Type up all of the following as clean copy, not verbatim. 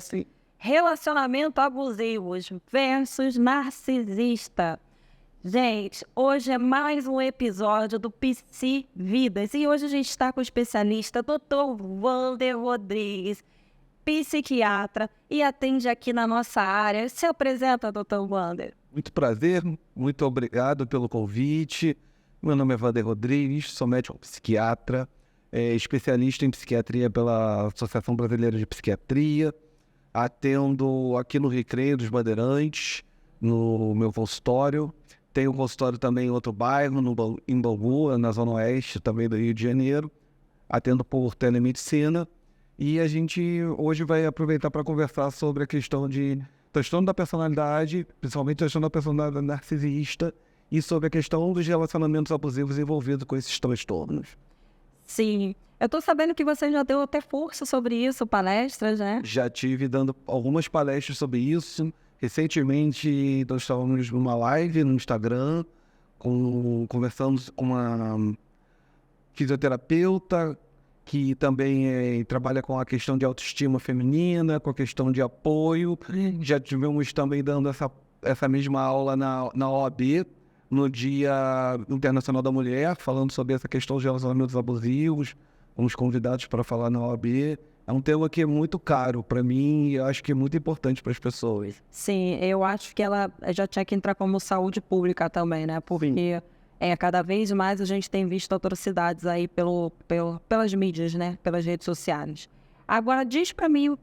Sim. Relacionamento abusivos versus narcisista. Gente, hoje é mais um episódio do PC Vidas e hoje a gente está com o especialista Dr. Wander Rodrigues, psiquiatra, e atende aqui na nossa área. Se apresenta, Dr. Wander. Muito prazer, muito obrigado pelo convite. Meu nome é Wander Rodrigues, sou médico psiquiatra, especialista em psiquiatria pela Associação Brasileira de Psiquiatria. Atendo aqui no Recreio dos Bandeirantes, no meu consultório. Tenho um consultório também em outro bairro, em Bangu, na Zona Oeste, também do Rio de Janeiro. Atendo por telemedicina. E a gente hoje vai aproveitar para conversar sobre a questão de transtorno da personalidade, principalmente transtorno da personalidade narcisista, e sobre a questão dos relacionamentos abusivos envolvidos com esses transtornos. Sim, eu estou sabendo que você já deu até curso sobre isso, palestras, né? Já tive dando algumas palestras sobre isso. Recentemente, nós estávamos numa live no Instagram, conversamos com uma fisioterapeuta que também trabalha com a questão de autoestima feminina, com a questão de apoio. Já tivemos também dando essa mesma aula na OAB, no Dia Internacional da Mulher, falando sobre essa questão de relacionamentos abusivos. Fomos convidados para falar na OAB. É um tema que é muito caro para mim e eu acho que é muito importante para as pessoas. Sim, eu acho que ela já tinha que entrar como saúde pública também, né? Porque cada vez mais a gente tem visto atrocidades aí pelas mídias, né? Pelas redes sociais. Agora, diz para mim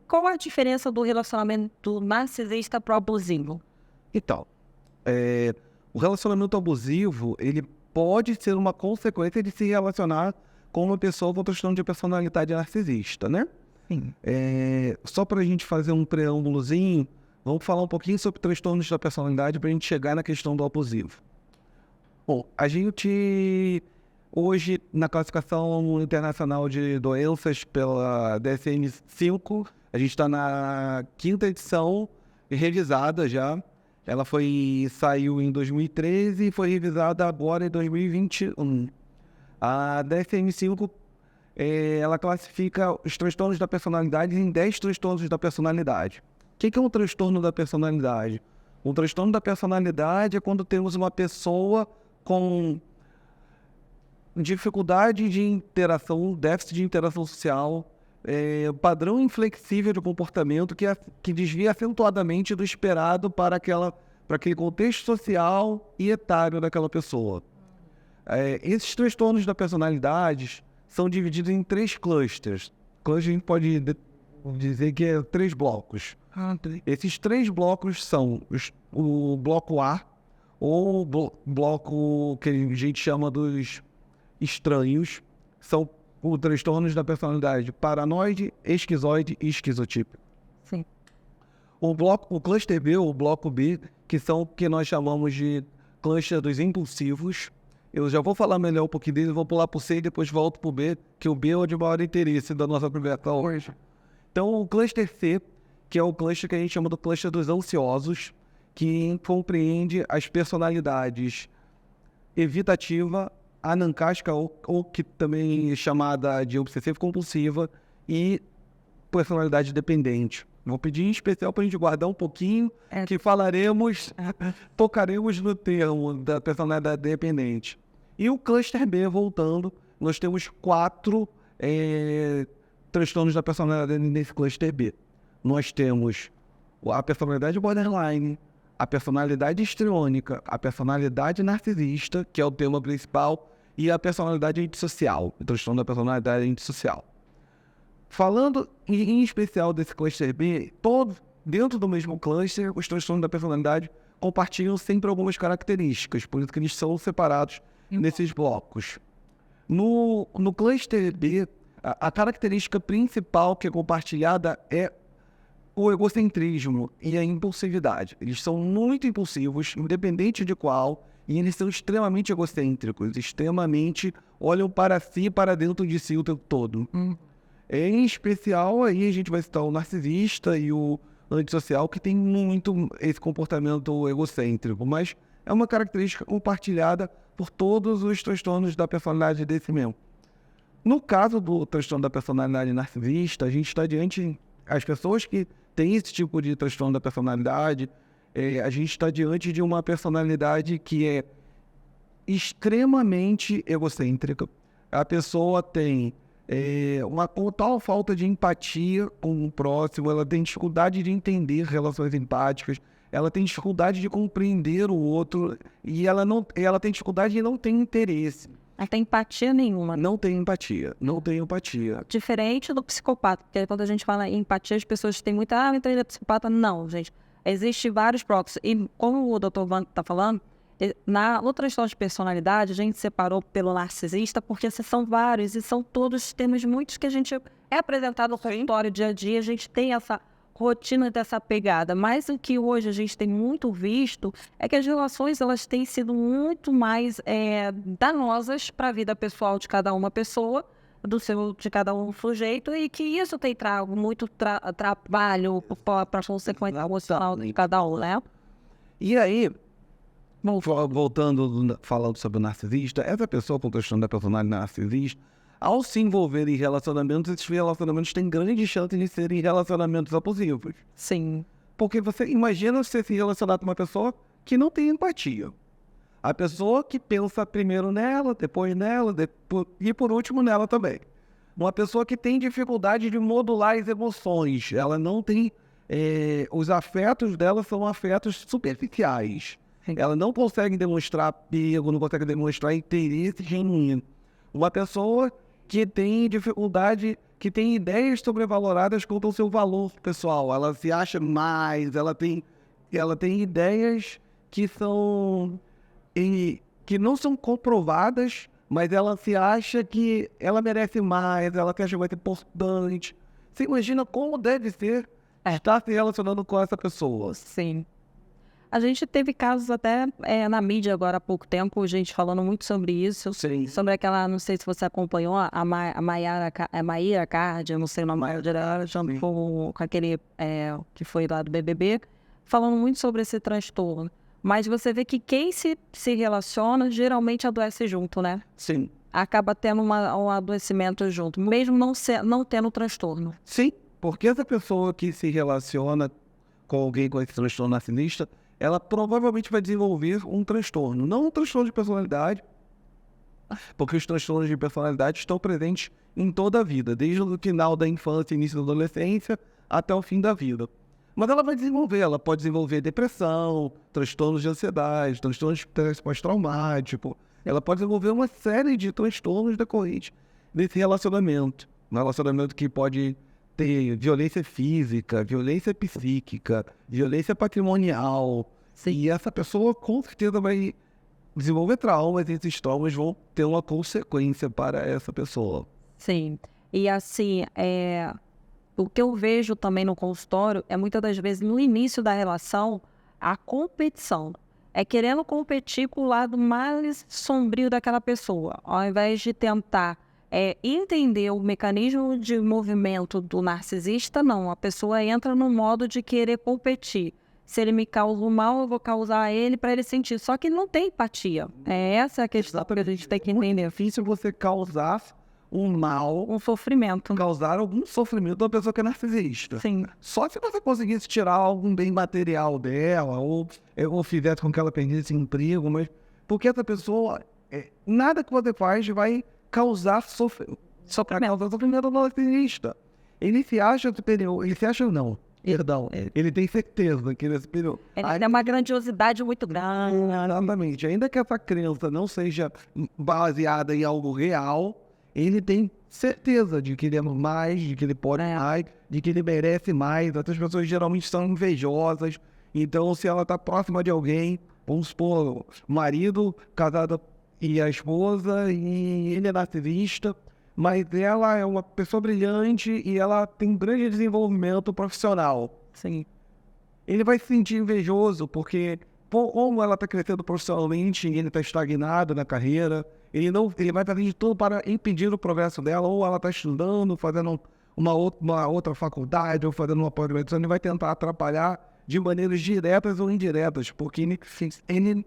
qual a diferença do relacionamento narcisista para o abusivo? Então, o relacionamento abusivo, ele pode ser uma consequência de se relacionar com uma pessoa com transtorno de personalidade narcisista, né? Sim. Só para a gente fazer um preâmbulozinho, vamos falar um pouquinho sobre transtornos da personalidade para a gente chegar na questão do abusivo. Bom, a gente, hoje, na classificação internacional de doenças pela DSM-5, a gente está na 5ª edição, revisada já. Ela saiu em 2013 e foi revisada agora em 2021. A DSM-5, ela classifica os transtornos da personalidade em 10 transtornos da personalidade. O que é um transtorno da personalidade? Um transtorno da personalidade é quando temos uma pessoa com dificuldade de interação, déficit de interação social, padrão inflexível de comportamento que desvia acentuadamente do esperado para aquele contexto social e etário daquela pessoa. Esses transtornos da personalidade são divididos em 3 clusters. Cluster a gente pode dizer que é 3 blocos. Esses 3 blocos são o bloco A, ou o bloco que a gente chama dos estranhos, são os transtornos da personalidade paranoide, esquizoide e esquizotípico. Sim. O cluster B, ou o bloco B, que são o que nós chamamos de cluster dos impulsivos. Eu já vou falar melhor um pouquinho deles, vou pular para o C e depois volto para o B, que o B é o de maior interesse da nossa conversa hoje. Então, o cluster C, que é o cluster que a gente chama do cluster dos ansiosos, que compreende as personalidades evitativa, anancástica, ou que também é chamada de obsessiva-compulsiva, e personalidade dependente. Vou pedir em especial para a gente guardar um pouquinho, que tocaremos no termo da personalidade dependente. E o cluster B, voltando, nós temos 4 transtornos da personalidade nesse cluster B. Nós temos a personalidade borderline, a personalidade histriônica, a personalidade narcisista, que é o tema principal, e a personalidade antissocial, o transtorno da personalidade antissocial. Falando em especial desse cluster B, dentro do mesmo cluster, os transtornos da personalidade compartilham sempre algumas características, por isso que eles são separados nesses blocos. No cluster B, a característica principal que é compartilhada é o egocentrismo e a impulsividade. Eles são muito impulsivos, independente de qual, e eles são extremamente egocêntricos, extremamente olham para si e para dentro de si o tempo todo. Em especial, aí a gente vai citar o narcisista e o antissocial, que tem muito esse comportamento egocêntrico, mas é uma característica compartilhada por todos os transtornos da personalidade desse mesmo. No caso do transtorno da personalidade narcisista, a gente está diante as pessoas que têm esse tipo de transtorno da personalidade, a gente está diante de uma personalidade que é extremamente egocêntrica. A pessoa tem uma total falta de empatia com o próximo, ela tem dificuldade de entender relações empáticas, ela tem dificuldade de compreender o outro e ela tem dificuldade e não tem interesse. Não tem empatia nenhuma. Não tem empatia, não tem empatia. Diferente do psicopata, porque quando a gente fala em empatia, as pessoas têm muita, então ele é psicopata. Não, gente. Existem vários próprios. E como o Dr. Van está falando, no transtorno de personalidade, a gente separou pelo narcisista, porque esses são vários, e são todos temas muitos que a gente é apresentado no consultório dia a dia, a gente tem essa rotina dessa pegada. Mas o que hoje a gente tem muito visto é que as relações elas têm sido muito mais danosas para a vida pessoal de cada uma pessoa, de cada um sujeito, e que isso tem trago muito trabalho para a consequência emocional de cada um, né? E aí, voltando, falando sobre o narcisista, essa pessoa com transtorno da personalidade narcisista, ao se envolver em relacionamentos, esses relacionamentos têm grande chance de serem relacionamentos abusivos. Sim. Porque você imagina você se relacionar com uma pessoa que não tem empatia. A pessoa que pensa primeiro nela, depois nela, e por último nela também. Uma pessoa que tem dificuldade de modular as emoções. Ela não tem... os afetos dela são afetos superficiais. Ela não consegue demonstrar apego, não consegue demonstrar interesse genuíno. Uma pessoa que tem dificuldade, que tem ideias sobrevaloradas quanto ao seu valor pessoal. Ela se acha mais, ela tem ideias que não são comprovadas, mas ela se acha que ela merece mais, ela se acha mais importante. Você imagina como deve ser estar se relacionando com essa pessoa? Sim. A gente teve casos até na mídia agora há pouco tempo, gente falando muito sobre isso. Sim. Sobre aquela, não sei se você acompanhou, a Maíra Card, eu não sei o nome dela, junto com aquele que foi lá do BBB, falando muito sobre esse transtorno. Mas você vê que quem se relaciona geralmente adoece junto, né? Sim. Acaba tendo um adoecimento junto, mesmo não tendo transtorno. Sim, porque essa pessoa que se relaciona com alguém com esse transtorno narcisista, ela provavelmente vai desenvolver um transtorno. Não um transtorno de personalidade, porque os transtornos de personalidade estão presentes em toda a vida, desde o final da infância, início da adolescência, até o fim da vida. Mas ela pode desenvolver depressão, transtornos de ansiedade, transtornos de estresse pós-traumático. Ela pode desenvolver uma série de transtornos decorrentes desse relacionamento. Um relacionamento que pode ter violência física, violência psíquica, violência patrimonial. Sim. E essa pessoa com certeza vai desenvolver traumas, e esses traumas vão ter uma consequência para essa pessoa. Sim. E assim, o que eu vejo também no consultório é muitas das vezes no início da relação, a competição. É querendo competir com o lado mais sombrio daquela pessoa, ao invés de tentar entender o mecanismo de movimento do narcisista. Não, a pessoa entra no modo de querer competir. Se ele me causa mal, eu vou causar a ele para ele sentir. Só que não tem empatia. Essa é a questão que a gente tem que entender. É difícil você causar um mal, Um sofrimento. causar algum sofrimento da pessoa que é narcisista. Sim. Só se você conseguisse tirar algum bem material dela, ou fizesse com que ela perdesse emprego, mas porque essa pessoa, nada que você faz vai causar sofrimento ao narcisista. Ele se acha superior, ele tem certeza que ele é superior. Ele tem uma grandiosidade muito grande. Exatamente. Ainda que essa crença não seja baseada em algo real, ele tem certeza de que ele é mais, de que ele pode mais, de que ele merece mais. Outras pessoas geralmente são invejosas. Então, se ela está próxima de alguém, vamos supor, o marido casado e a esposa, e ele é narcisista, mas ela é uma pessoa brilhante e ela tem um grande desenvolvimento profissional. Sim. Ele vai se sentir invejoso porque, como ela está crescendo profissionalmente e ele está estagnado na carreira, ele vai fazer de tudo para impedir o progresso dela, ou ela está estudando, fazendo uma outra faculdade, ou fazendo uma pós-graduação, ele vai tentar atrapalhar de maneiras diretas ou indiretas, porque ele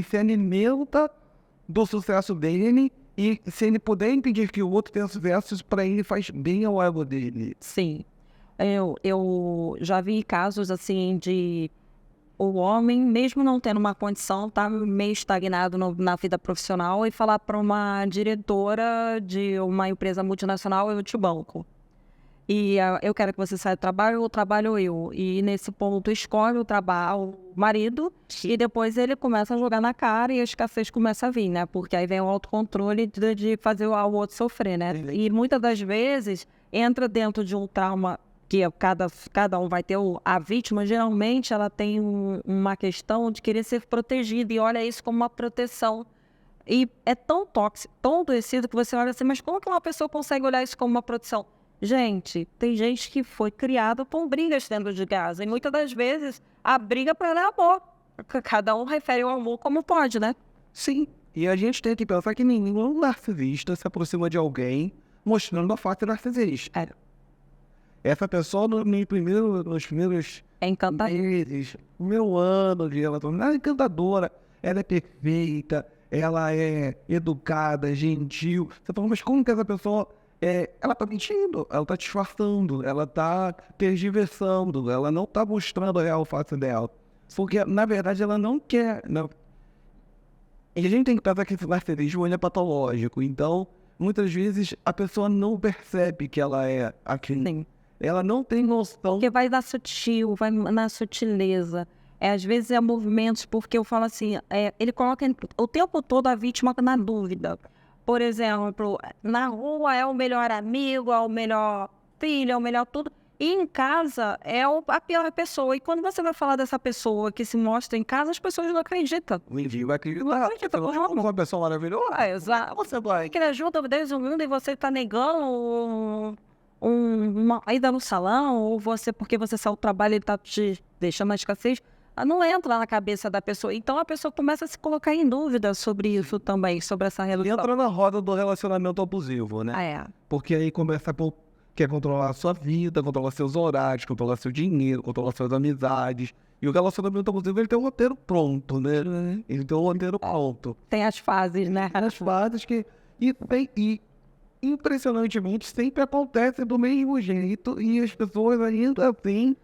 se alimenta do sucesso dele, e se ele puder impedir que o outro tenha sucesso, para ele faz bem ao ego dele. Sim. Eu já vi casos, assim, de o homem, mesmo não tendo uma condição, tá meio estagnado na vida profissional e falar para uma diretora de uma empresa multinacional: eu te banco. E eu quero que você saia do trabalho, ou trabalho eu. E nesse ponto escolhe o trabalho, o marido, e depois ele começa a jogar na cara e a escassez começa a vir, né? Porque aí vem o autocontrole de fazer o outro sofrer, né? E muitas das vezes entra dentro de um trauma que cada um vai ter. A vítima, geralmente, ela tem uma questão de querer ser protegida e olha isso como uma proteção. E é tão tóxico, tão adoecido que você olha assim, mas como que uma pessoa consegue olhar isso como uma proteção? Gente, tem gente que foi criada com brigas dentro de casa. E muitas das vezes a briga para dar amor. Cada um refere o amor como pode, né? Sim, e a gente tem que pensar que nenhum narcisista se aproxima de alguém mostrando a face narcisista. Essa pessoa, nos primeiros É encantador. meses, meu ano de relacionamento, ela é encantadora, ela é perfeita, ela é educada, gentil. Você fala, mas como que essa pessoa... ela tá mentindo, ela tá disfarçando, ela tá tergiversando, ela não tá mostrando a real face dela. Porque, na verdade, ela não quer... Não. E a gente tem que pensar que esse narcisismo ele é patológico. Então, muitas vezes, a pessoa não percebe que ela é aquilo. Sim. Ela não tem noção. Porque vai na sutil, vai na sutileza. Às vezes é movimentos, porque eu falo assim, ele coloca o tempo todo a vítima na dúvida. Por exemplo, na rua é o melhor amigo, é o melhor filho, é o melhor tudo. E em casa é a pior pessoa. E quando você vai falar dessa pessoa que se mostra em casa, as pessoas não acreditam. Ninguém vai acreditar. Você não é uma pessoa maravilhosa. Exato. Você vai. Que ele ajuda Deus o mundo e você está negando uma ida no salão, ou você, porque você saiu do trabalho, ele está te deixando na escassez. Não entra na cabeça da pessoa. Então a pessoa começa a se colocar em dúvida sobre isso também, sobre essa relação. Entra na roda do relacionamento abusivo, né? Porque aí começa quer controlar a sua vida, controlar seus horários, controlar seu dinheiro, controlar suas amizades. E o relacionamento abusivo, ele tem um roteiro pronto, né? Ele tem um roteiro pronto. Tem as fases, né? As fases que... E impressionantemente, sempre acontece do mesmo jeito e as pessoas ainda assim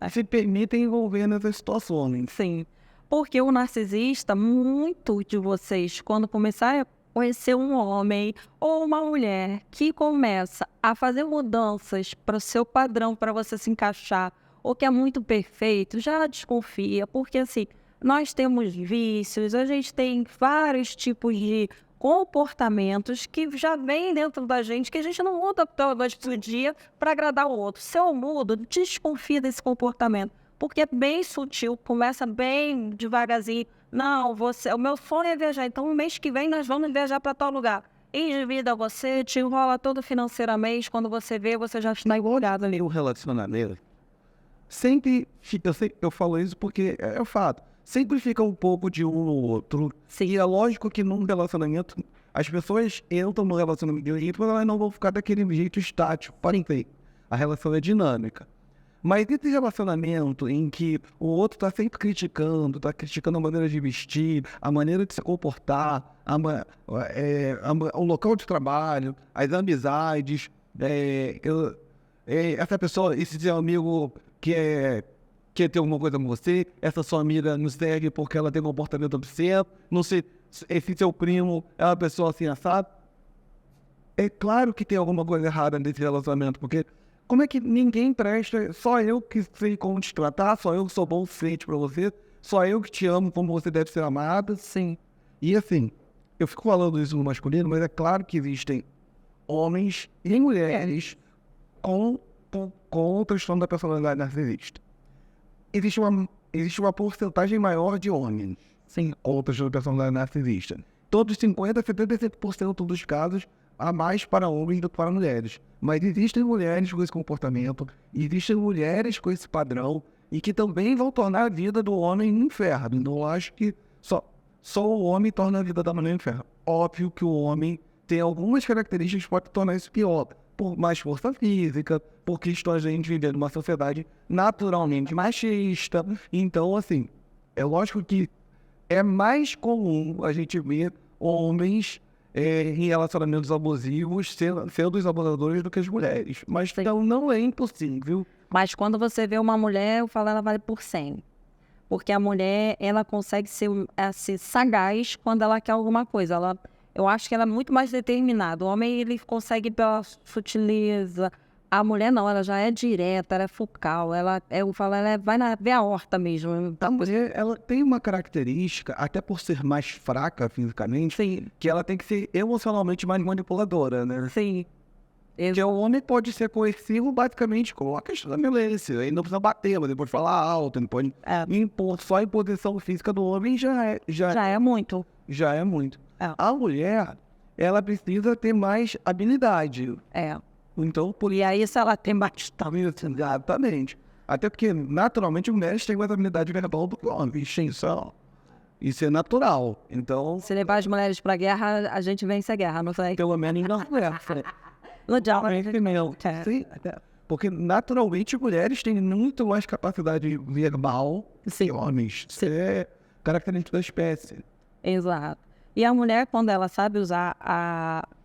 se permitem envolver nessas situações. Sim, porque o narcisista, muito de vocês, quando começar a conhecer um homem ou uma mulher que começa a fazer mudanças para o seu padrão, para você se encaixar, ou que é muito perfeito, já desconfia, porque assim, nós temos vícios, a gente tem vários tipos de comportamentos que já vêm dentro da gente, que a gente não muda da noite pro dia para agradar o outro. Se eu mudo, desconfia desse comportamento, porque é bem sutil, começa bem devagarzinho. Não, o meu sonho é viajar, então no mês que vem nós vamos viajar para tal lugar. Endivida você, te enrola todo financeiramente, quando você vê, você já está enrolado ali. O relacionamento eu falo isso porque é fato. Sempre fica um pouco de um no outro. Sim. E é lógico que num relacionamento, as pessoas entram no relacionamento e elas não vão ficar daquele jeito estático. Podem ter. A relação é dinâmica. Mas esse relacionamento em que o outro está sempre criticando a maneira de vestir, a maneira de se comportar, o local de trabalho, as amizades, essa pessoa, esse seu amigo quer ter alguma coisa com você, essa sua amiga não segue porque ela tem um comportamento obsceno, não sei, esse seu primo é uma pessoa assim, assado. É claro que tem alguma coisa errada nesse relacionamento, porque como é que ninguém presta, só eu que sei como te tratar, só eu que sou bom o suficiente pra você, só eu que te amo como você deve ser amada. Sim. E assim, eu fico falando isso no masculino, mas é claro que existem homens e mulheres com o transtorno da personalidade narcisista. Existe uma porcentagem maior de homens com o transtorno da personalidade narcisista. Todos 50% a 75% dos casos há mais para homens do que para mulheres. Mas existem mulheres com esse comportamento, existem mulheres com esse padrão e que também vão tornar a vida do homem um inferno. Então eu acho que só o homem torna a vida da mulher um inferno. Óbvio que o homem tem algumas características que podem tornar isso pior. Por mais força física, por questões de a gente viver numa sociedade naturalmente machista. Então, assim, é lógico que é mais comum a gente ver homens em relacionamentos abusivos sendo os abusadores do que as mulheres. Mas então não é impossível. Mas quando você vê uma mulher, eu falo, ela vale por 100. Porque a mulher, ela consegue ser sagaz quando ela quer alguma coisa. Eu acho que ela é muito mais determinada. O homem, ele consegue pela sutileza. A mulher não, ela já é direta, ela é focal. Eu falo, vai ver a horta mesmo. A mulher, ela tem uma característica, até por ser mais fraca fisicamente, Sim. que ela tem que ser emocionalmente mais manipuladora, né? Sim. Porque o homem pode ser coercivo basicamente com a questão da violência. Ele não precisa bater, mas ele pode falar alto, ele pode impor. Só a imposição física do homem já é muito. Já é muito. É. A mulher, ela precisa ter mais habilidade. Então, E aí, se ela tem bastante. Exatamente. Até porque, naturalmente, mulheres têm mais habilidade verbal do que homens. Isso é natural. Então, Se levar as mulheres pra guerra, a gente vence a guerra, não sei. pelo menos não é. Sim. Porque, naturalmente, mulheres têm muito mais capacidade verbal que homens. Isso é característica da espécie. Exato. E a mulher, quando ela sabe usar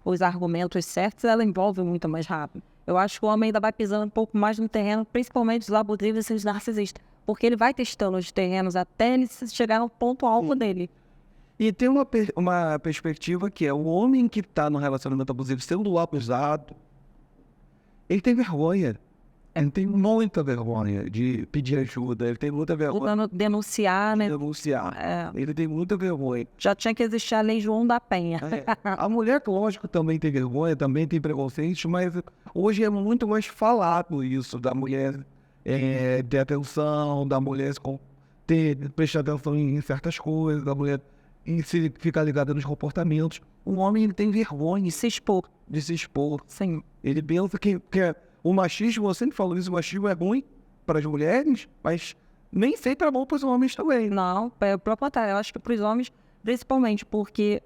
os argumentos certos, ela envolve muito mais rápido. Eu acho que o homem ainda vai pisando um pouco mais no terreno, principalmente os abusivos e os narcisistas. Porque ele vai testando os terrenos até ele chegar no ponto alvo dele. E tem uma perspectiva que é o homem que está no relacionamento abusivo sendo abusado, ele tem vergonha. Ele tem muita vergonha de pedir ajuda, ele tem muita vergonha de denunciar, né? de denunciar. Ele tem muita vergonha. Já tinha que existir a lei João da Penha. A mulher, lógico, também tem vergonha, também tem preconceitos, mas hoje é muito mais falado isso, da mulher ter atenção, da mulher prestar atenção em certas coisas, da mulher ficar ligada nos comportamentos. O homem, ele tem vergonha De se expor. Sim. Ele pensa que o machismo, eu sempre falo isso, o machismo é ruim para as mulheres, mas nem sempre é bom para os homens também. Não, pelo contrário, eu acho que para os homens, principalmente porque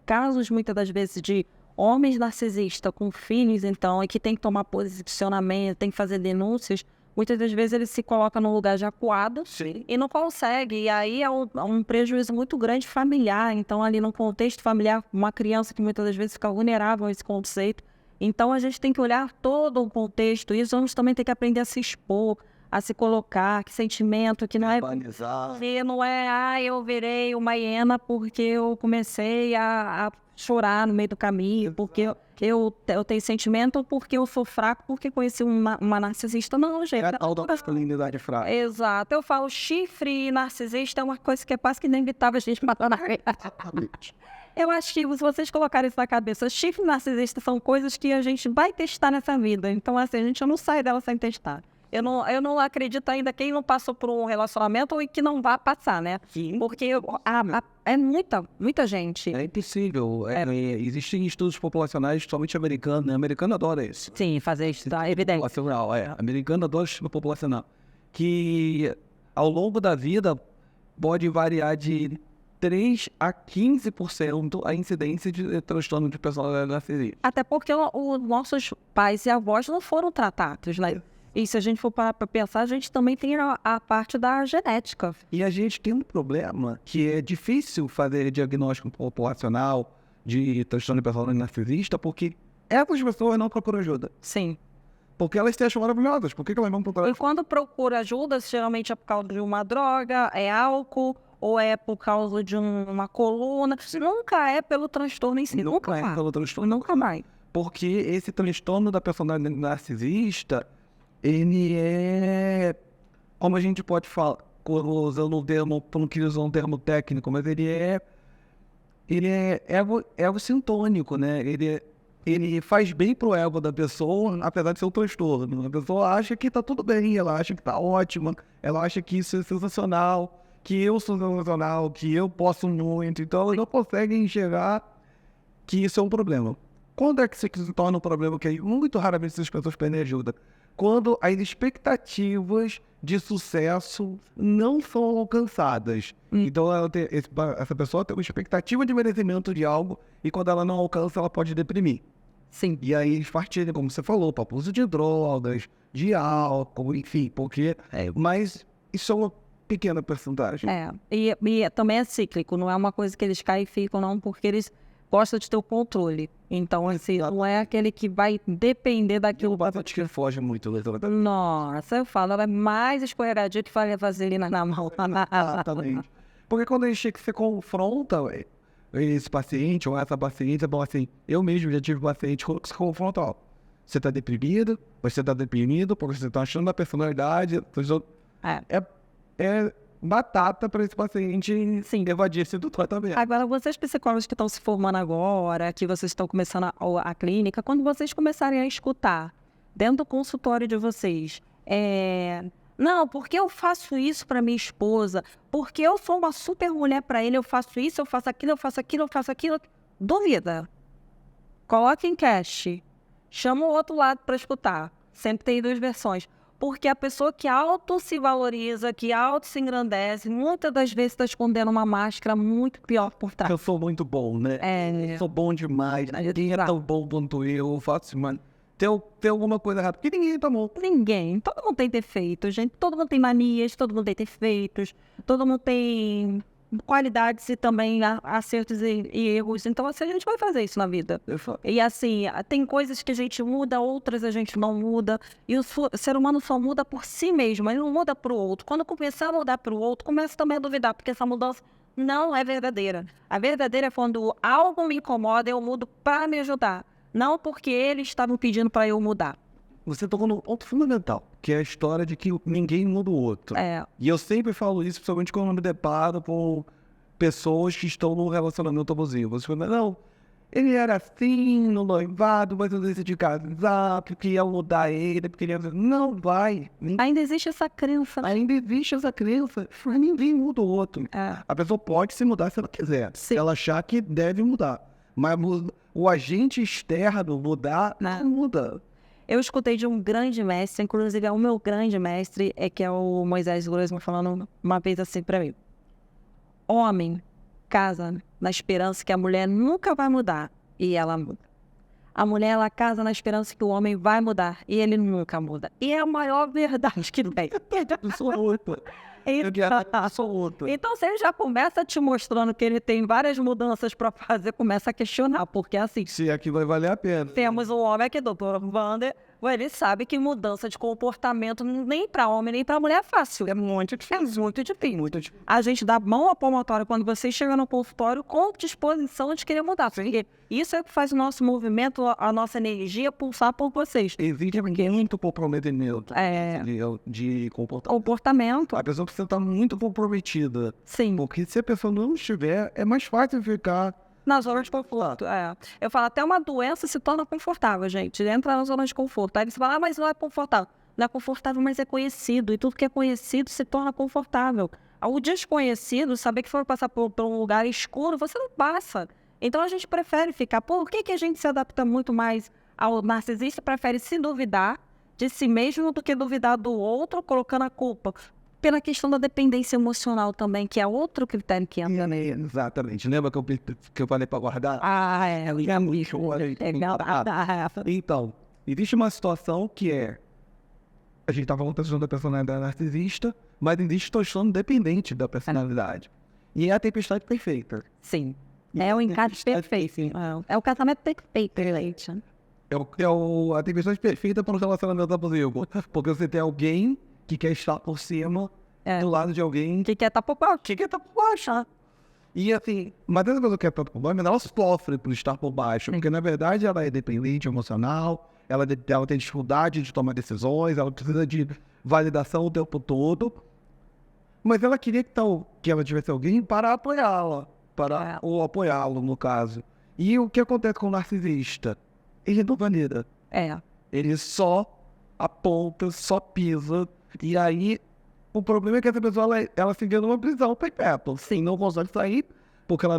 casos, muitas das vezes, de homens narcisistas com filhos, então, e que tem que tomar posicionamento, tem que fazer denúncias, muitas das vezes ele se coloca num lugar de acuado. Sim. E não consegue. E aí é um prejuízo muito grande familiar. Então, ali no contexto familiar, uma criança que muitas das vezes fica vulnerável a esse conceito. Então, a gente tem que olhar todo o contexto. E os homens também têm que aprender a se expor, a se colocar, que sentimento, que não é... Que não é, eu virei uma hiena porque eu comecei a chorar no meio do caminho, porque eu tenho sentimento, porque eu sou fraco, porque conheci uma narcisista. Não, gente. É a masculinidade fraca. Exato. Eu falo, chifre narcisista é uma coisa que é quase que inevitável a gente matar na realidade. Eu acho que se vocês colocarem isso na cabeça, chifre narcisista são coisas que a gente vai testar nessa vida. Então, assim, a gente não sai dela sem testar. Eu não acredito ainda quem não passou por um relacionamento ou que não vai passar, né? Sim. Porque é muita gente. É impossível. Existem estudos populacionais, somente americanos, né? Americano adora isso. Sim, fazer isso, tá evidente. Populacional, Americano adora estudo populacional. Que ao longo da vida pode variar de 3 a 15% a incidência de transtorno de personalidade narcisista. Até porque os nossos pais e avós não foram tratados, né? E se a gente for parar para pensar, a gente também tem a parte da genética. E a gente tem um problema que é difícil fazer diagnóstico populacional de transtorno de personalidade narcisista, porque essas pessoas não procuram ajuda. Sim. Porque elas se acham maravilhosas. Por que elas vão procurar E ajuda? quando procura ajuda, geralmente é por causa de uma droga, é álcool, ou é por causa de uma coluna. Nunca é pelo transtorno em si. Nunca é pelo transtorno. Nunca mais. Porque esse transtorno da personalidade narcisista, ele é, como a gente pode falar, usando um termo, não queria usar um termo técnico, mas ele é egocintônico, né? Ele faz bem pro ego da pessoa, apesar de ser um transtorno. A pessoa acha que tá tudo bem, ela acha que tá ótima, ela acha que isso é sensacional, que eu sou sensacional, que eu posso muito. Então, ela não consegue enxergar que isso é um problema. Quando é que isso se torna um problema? Que aí, muito raramente essas pessoas pedem ajuda. Quando as expectativas de sucesso não são alcançadas. Então, essa pessoa tem uma expectativa de merecimento de algo e quando ela não alcança, ela pode deprimir. Sim. E aí eles partilham, como você falou, para uso de drogas, de álcool, enfim, porque... Mas isso é uma pequena porcentagem. E também é cíclico, não é uma coisa que eles caem e ficam, não, porque eles gosta de ter o controle. Então, assim, não é aquele que vai depender daquilo. Bastante que foge muito, né? Nossa, eu falo, ela é mais escorregadia que faria vaselina na mão. Exatamente. Porque quando a gente chega que você confronta esse paciente ou essa paciente, é bom assim, eu mesmo já tive paciente que se confronta, ó, você tá deprimido, você tá deprimido, porque você tá achando a personalidade, é batata para esse paciente evadir-se do tratamento. Agora, vocês psicólogos que estão se formando agora, que vocês estão começando a clínica, quando vocês começarem a escutar dentro do consultório de vocês, não, porque eu faço isso para minha esposa, porque eu sou uma super mulher para ele, eu faço isso, eu faço aquilo, eu faço aquilo, eu faço aquilo. Duvida. Coloque em cache. Chama o outro lado para escutar. Sempre tem duas versões. Porque a pessoa que auto se valoriza, que auto se engrandece, muitas das vezes está escondendo uma máscara muito pior por trás. Eu sou muito bom, né? Eu sou bom demais. Ninguém é tão bom quanto eu faço, mano. Tem alguma coisa errada. Porque ninguém tá bom. Ninguém. Todo mundo tem defeitos, gente. Todo mundo tem manias, todo mundo tem defeitos. Todo mundo tem qualidades e também acertos e erros. Então, assim, a gente vai fazer isso na vida. E assim, tem coisas que a gente muda, outras a gente não muda. E o ser humano só muda por si mesmo, ele não muda pro outro. Quando começar a mudar pro outro, começa também a duvidar, porque essa mudança não é verdadeira. A verdadeira é quando algo me incomoda, eu mudo para me ajudar. Não porque eles estavam pedindo para eu mudar. Você tocou num ponto fundamental, que é a história de que ninguém muda o outro. E eu sempre falo isso, principalmente quando eu me deparo com pessoas que estão num relacionamento abusivo. Você fala, não, ele era assim no noivado, mas eu decidi casar, porque ia mudar ele, porque ele ia... Não vai. Ainda existe essa crença. Ainda existe essa crença. Ninguém muda o outro. A pessoa pode se mudar se ela quiser. Se ela achar que deve mudar. Mas o agente externo mudar, não muda. Eu escutei de um grande mestre, inclusive é o meu grande mestre, que é o Moisés Grossman, falando uma vez assim pra mim. Homem casa na esperança que a mulher nunca vai mudar, e ela muda. A mulher, ela casa na esperança que o homem vai mudar, e ele nunca muda. E é a maior verdade que tem. Então, se ele já começa te mostrando que ele tem várias mudanças para fazer, começa a questionar, porque assim... Se aqui vai valer a pena. Temos um homem aqui, doutor Wander, ele sabe que mudança de comportamento nem para homem nem para mulher é fácil. É muito difícil. A gente dá mão à palmatória quando você chega no consultório com disposição de querer mudar. Porque isso é o que faz o nosso movimento, a nossa energia pulsar por vocês. Existe muito comprometimento de comportamento. A pessoa precisa estar muito comprometida. Sim. Porque se a pessoa não estiver, é mais fácil ficar... Na zona de conforto, Eu falo, até uma doença se torna confortável, gente. Entra na zona de conforto. Aí você fala, mas não é confortável. Não é confortável, mas é conhecido. E tudo que é conhecido se torna confortável. O desconhecido, saber que for passar por um lugar escuro, você não passa. Então a gente prefere ficar. Por que a gente se adapta muito mais ao narcisista? Prefere se duvidar de si mesmo do que duvidar do outro, colocando a culpa. Pela questão da dependência emocional também, que é outro critério que entra. Exatamente. Lembra que eu falei para guardar? Então, existe uma situação que a gente estava falando da personalidade narcisista, mas existe a situação dependente da personalidade. E é a tempestade perfeita. Sim. É o encaixe perfeito. É o casamento perfeito, gente. A tempestade perfeita para um relacionamento abusivo. Porque você tem alguém que quer estar por cima do lado de alguém que quer estar por baixo. E assim, mas essa pessoa que quer estar por baixo, ela sofre por estar por baixo, porque na verdade ela é dependente emocional, ela tem dificuldade de tomar decisões, ela precisa de validação o tempo todo, mas ela queria que ela tivesse alguém para apoiá-la, ou apoiá-lo no caso. E o que acontece com o narcisista? Ele não valida. Ele só aponta, só pisa. E aí, o problema é que essa pessoa, ela se vê numa prisão perpétua. Sim, não consegue sair, porque a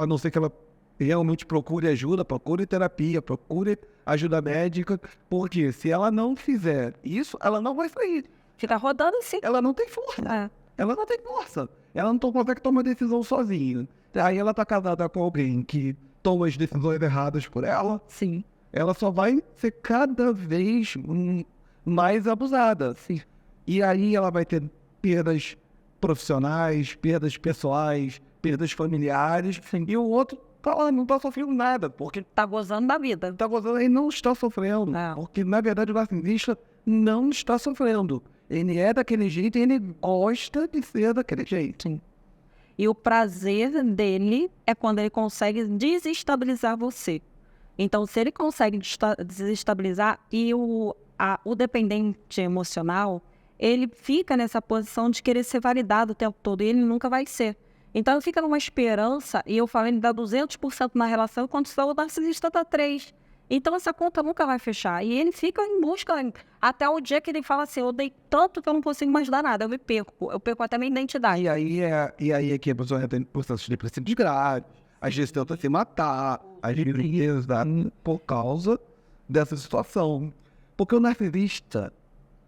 não ser que ela realmente procure ajuda, procure terapia, procure ajuda médica. Porque se ela não fizer isso, ela não vai sair. Fica rodando assim. Ela não tem força. Ela não tem força. Ela não consegue tomar decisão sozinha. Aí ela tá casada com alguém que toma as decisões erradas por ela. Sim. Ela só vai ser cada vez mais abusada. Sim. E aí ela vai ter perdas profissionais, perdas pessoais, perdas familiares. E o outro não tá sofrendo nada, porque Tá gozando da vida. tá gozando, ele não está sofrendo. Porque, na verdade, o narcisista não está sofrendo. Ele é daquele jeito e ele gosta de ser daquele jeito. Sim. E o prazer dele é quando ele consegue desestabilizar você. Então, se ele consegue desestabilizar e o dependente emocional, ele fica nessa posição de querer ser validado o tempo todo e ele nunca vai ser. Então, ele fica numa esperança, e eu falo, ele dá 200% na relação, quando o narcisista dá 3%. Então, essa conta nunca vai fechar. E ele fica em busca, até o dia que ele fala assim, eu dei tanto que eu não consigo mais dar nada, eu perco até minha identidade. E aí é que a pessoa entra em processos depressivos graves, às vezes tenta se matar, às vezes por causa dessa situação. Porque o narcisista,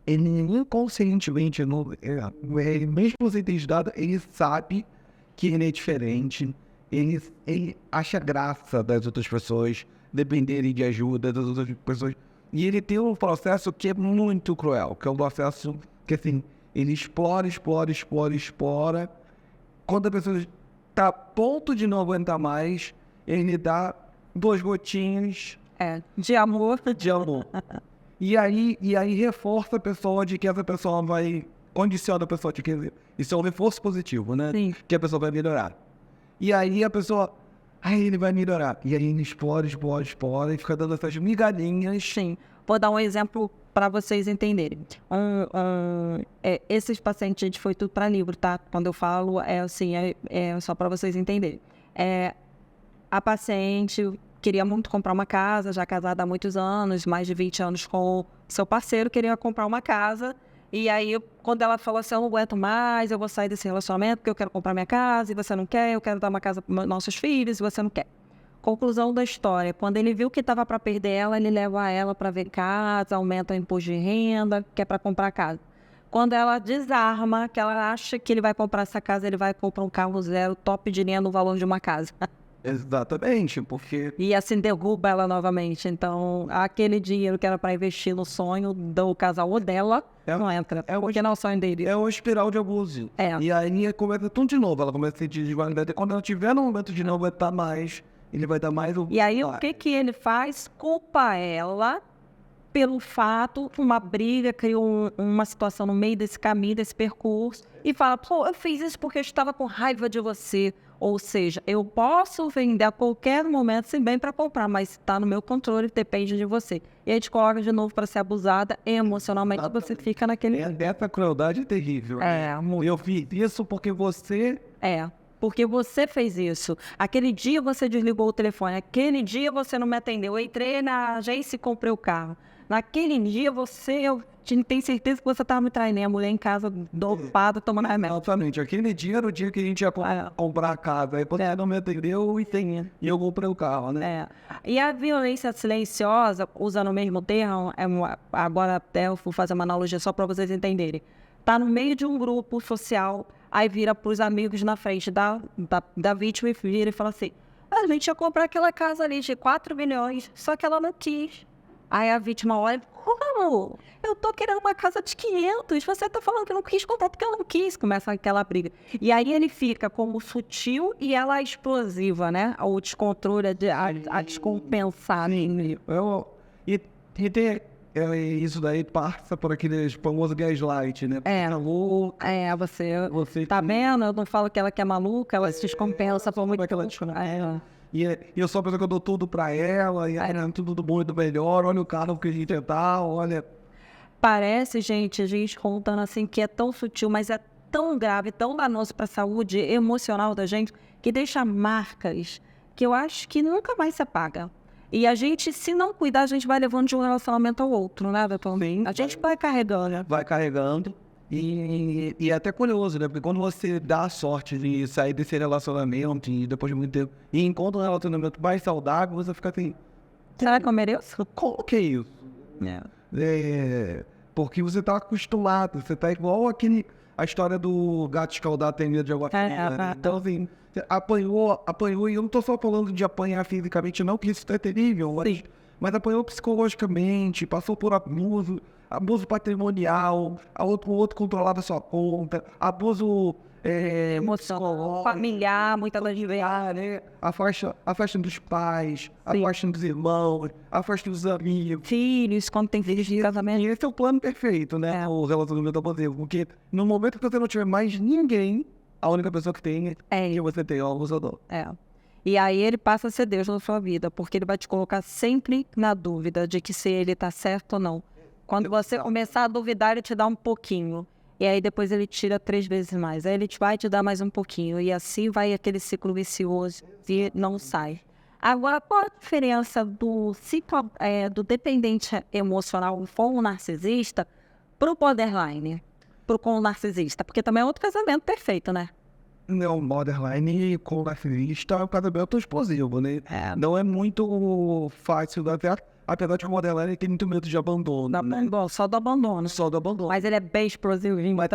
ele inconscientemente, mesmo sem ter dado, ele sabe que ele é diferente, ele acha graça das outras pessoas dependerem de ajuda das outras pessoas. E ele tem um processo que é muito cruel, que é um processo que, assim, ele explora. Quando a pessoa está a ponto de não aguentar mais, ele dá 2 gotinhas De amor. de amor. E aí reforça a pessoa de que essa pessoa condiciona a pessoa de que isso é um reforço positivo, né? Sim. Que a pessoa vai melhorar. E aí a pessoa, ele vai melhorar. E aí ele explora e fica dando essas migalhinhas. Sim. Vou dar um exemplo para vocês entenderem. Esses pacientes, gente, foi tudo para livro, tá? Quando eu falo, é só para vocês entenderem. A paciente queria muito comprar uma casa, já casada há muitos anos, mais de 20 anos com seu parceiro, queria comprar uma casa. E aí, quando ela falou assim, eu não aguento mais, eu vou sair desse relacionamento porque eu quero comprar minha casa, e você não quer, eu quero dar uma casa para nossos filhos, e você não quer. Conclusão da história, quando ele viu que estava para perder ela, ele leva ela para ver casa, aumenta o imposto de renda, que é para comprar casa. Quando ela desarma, que ela acha que ele vai comprar essa casa, ele vai comprar um carro zero, top de linha no valor de uma casa. Exatamente, porque... E assim derruba ela novamente. Então, aquele dinheiro que era para investir no sonho do casal ou dela, não entra. Porque não é o sonho dele. É uma espiral de abuso. E aí começa tudo de novo. Ela começa a sentir desvalidade. Quando ela tiver no momento de não aguentar mais, ele vai dar mais... E aí, o que ele faz? Culpa ela pelo fato, uma briga, criou uma situação no meio desse caminho, desse percurso, e fala, eu fiz isso porque eu estava com raiva de você. Ou seja, eu posso vender a qualquer momento, se bem para comprar, mas está no meu controle, depende de você. E aí te coloca de novo para ser abusada emocionalmente, você fica naquele... Essa crueldade é terrível. Muito. Eu fiz isso porque você... Porque você fez isso. Aquele dia você desligou o telefone, aquele dia você não me atendeu. Eu entrei na agência e comprei o carro. Naquele dia eu tenho certeza que você estava me traindo. A mulher em casa, dopada, tomando remédio. Exatamente. Aquele dia era o dia que a gente ia comprar a casa. Aí você não me atendeu e eu comprei o carro, né? E a violência silenciosa, usando o mesmo termo, agora até eu vou fazer uma analogia só para vocês entenderem. Tá no meio de um grupo social, aí vira pros amigos na frente da vítima e vira e fala assim, a gente ia comprar aquela casa ali de 4 milhões, só que ela não quis. Aí a vítima olha, como? Eu tô querendo uma casa de 500, você tá falando que eu não quis comprar porque eu não quis. Começa aquela briga. E aí ele fica como sutil e ela explosiva, né? O descontrole, a descompensar. E tem... isso daí passa por aquele famoso gaslight, né? Você tá vendo? Eu não falo que ela é maluca, ela se descompensa por muito... E eu sou a pessoa que eu dou tudo pra ela, e tudo do bom e do melhor, olha o carro que a gente tá, olha... Parece, gente, a gente contando assim que é tão sutil, mas é tão grave, tão danoso pra saúde emocional da gente, que deixa marcas que eu acho que nunca mais se apaga. E a gente, se não cuidar, a gente vai levando de um relacionamento ao outro, né, Beto? A gente vai carregando. Vai carregando. E é até curioso, né? Porque quando você dá a sorte de sair desse relacionamento e depois de muito tempo e encontra um relacionamento mais saudável, você fica assim... Será que eu mereço? Como que é isso? Porque você tá acostumado, você tá igual a história do gato escaldado tem medo de água fria. Então, assim, apanhou, e eu não tô só falando de apanhar fisicamente, não, que isso é terrível, mas apanhou psicologicamente, passou por abuso patrimonial, o outro controlava sua conta, abuso emocional, familiar, muitas das vezes. né? Afasta dos pais, afasta dos irmãos, afasta dos amigos. Filhos, quando tem filhos de casamento. E esse é o plano perfeito, né? O relacionamento abusivo. Porque no momento que você não tiver mais ninguém, a única pessoa que tem é que você tem, é o abusador. E aí ele passa a ser Deus na sua vida, porque ele vai te colocar sempre na dúvida de que se ele tá certo ou não. Quando você começar a duvidar, ele te dá um pouquinho. E aí depois ele tira 3 vezes mais. Aí ele vai te dar mais um pouquinho. E assim vai aquele ciclo vicioso e não sai. Agora, qual a diferença do ciclo, do dependente emocional com o narcisista pro borderline? Com o narcisista? Porque também é outro casamento perfeito, né? Não, borderline com narcisista é um casamento explosivo, né? Não é muito fácil dar certo, apesar de que o borderline tem muito medo de abandono. Só do abandono. Só do abandono. Mas ele é bem explosivinho. Mas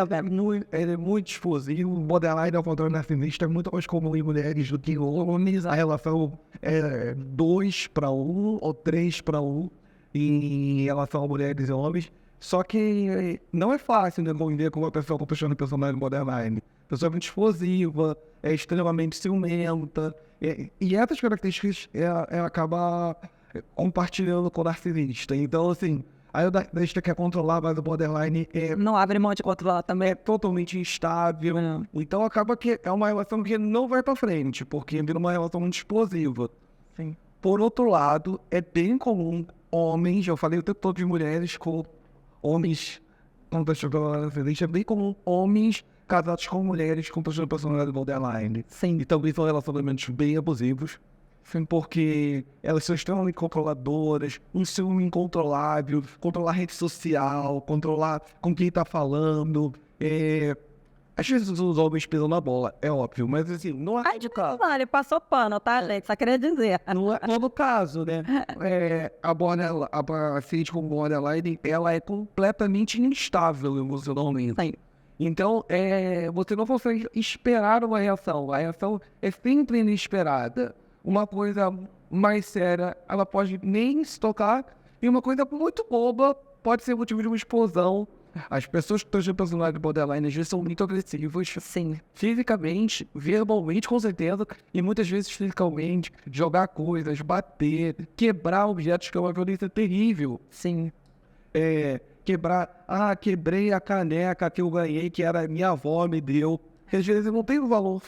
ele é muito explosivo. O borderline, ao contrário do narcisista, é muito mais comum em mulheres do que em homens. A relação é 2 para 1 ou 3 para 1 em relação a mulheres e homens. Só que não é fácil, né, conviver com uma pessoa com personagem borderline. A pessoa é muito explosiva, é extremamente ciumenta. E essas características ela acaba compartilhando com o narcisista. Então, assim, aí o narcisista quer controlar, mas o borderline não abre mão de controlar também. É totalmente instável. Então acaba que é uma relação que não vai pra frente, porque vira uma relação muito explosiva. Sim. Por outro lado, é bem comum homens, eu falei o tempo todo de mulheres com homens com personalidade, é bem comum homens casados com mulheres com personalidade borderline. Sim. E também são relacionamentos bem abusivos. Porque elas são extremamente controladoras, um ciúme incontrolável, controlar rede social, controlar com quem tá falando. Às vezes os homens pisam na bola, é óbvio, mas assim, não é todo caso. Ele passou pano, tá, gente? Só queria dizer. Não é todo caso, né? A paciente com borderline, ela é completamente instável emocionalmente. Sim. Então, você não consegue esperar uma reação. A reação é sempre inesperada. Uma coisa mais séria, ela pode nem se tocar, e uma coisa muito boba pode ser motivo de uma explosão. As pessoas que estão de personalidade borderline às vezes são muito agressivas. Sim. Fisicamente, verbalmente com certeza, e muitas vezes fisicamente, jogar coisas, bater, quebrar objetos, que é uma violência terrível. Sim. Quebrei a caneca que eu ganhei, que era minha avó me deu. Às vezes não tem um valor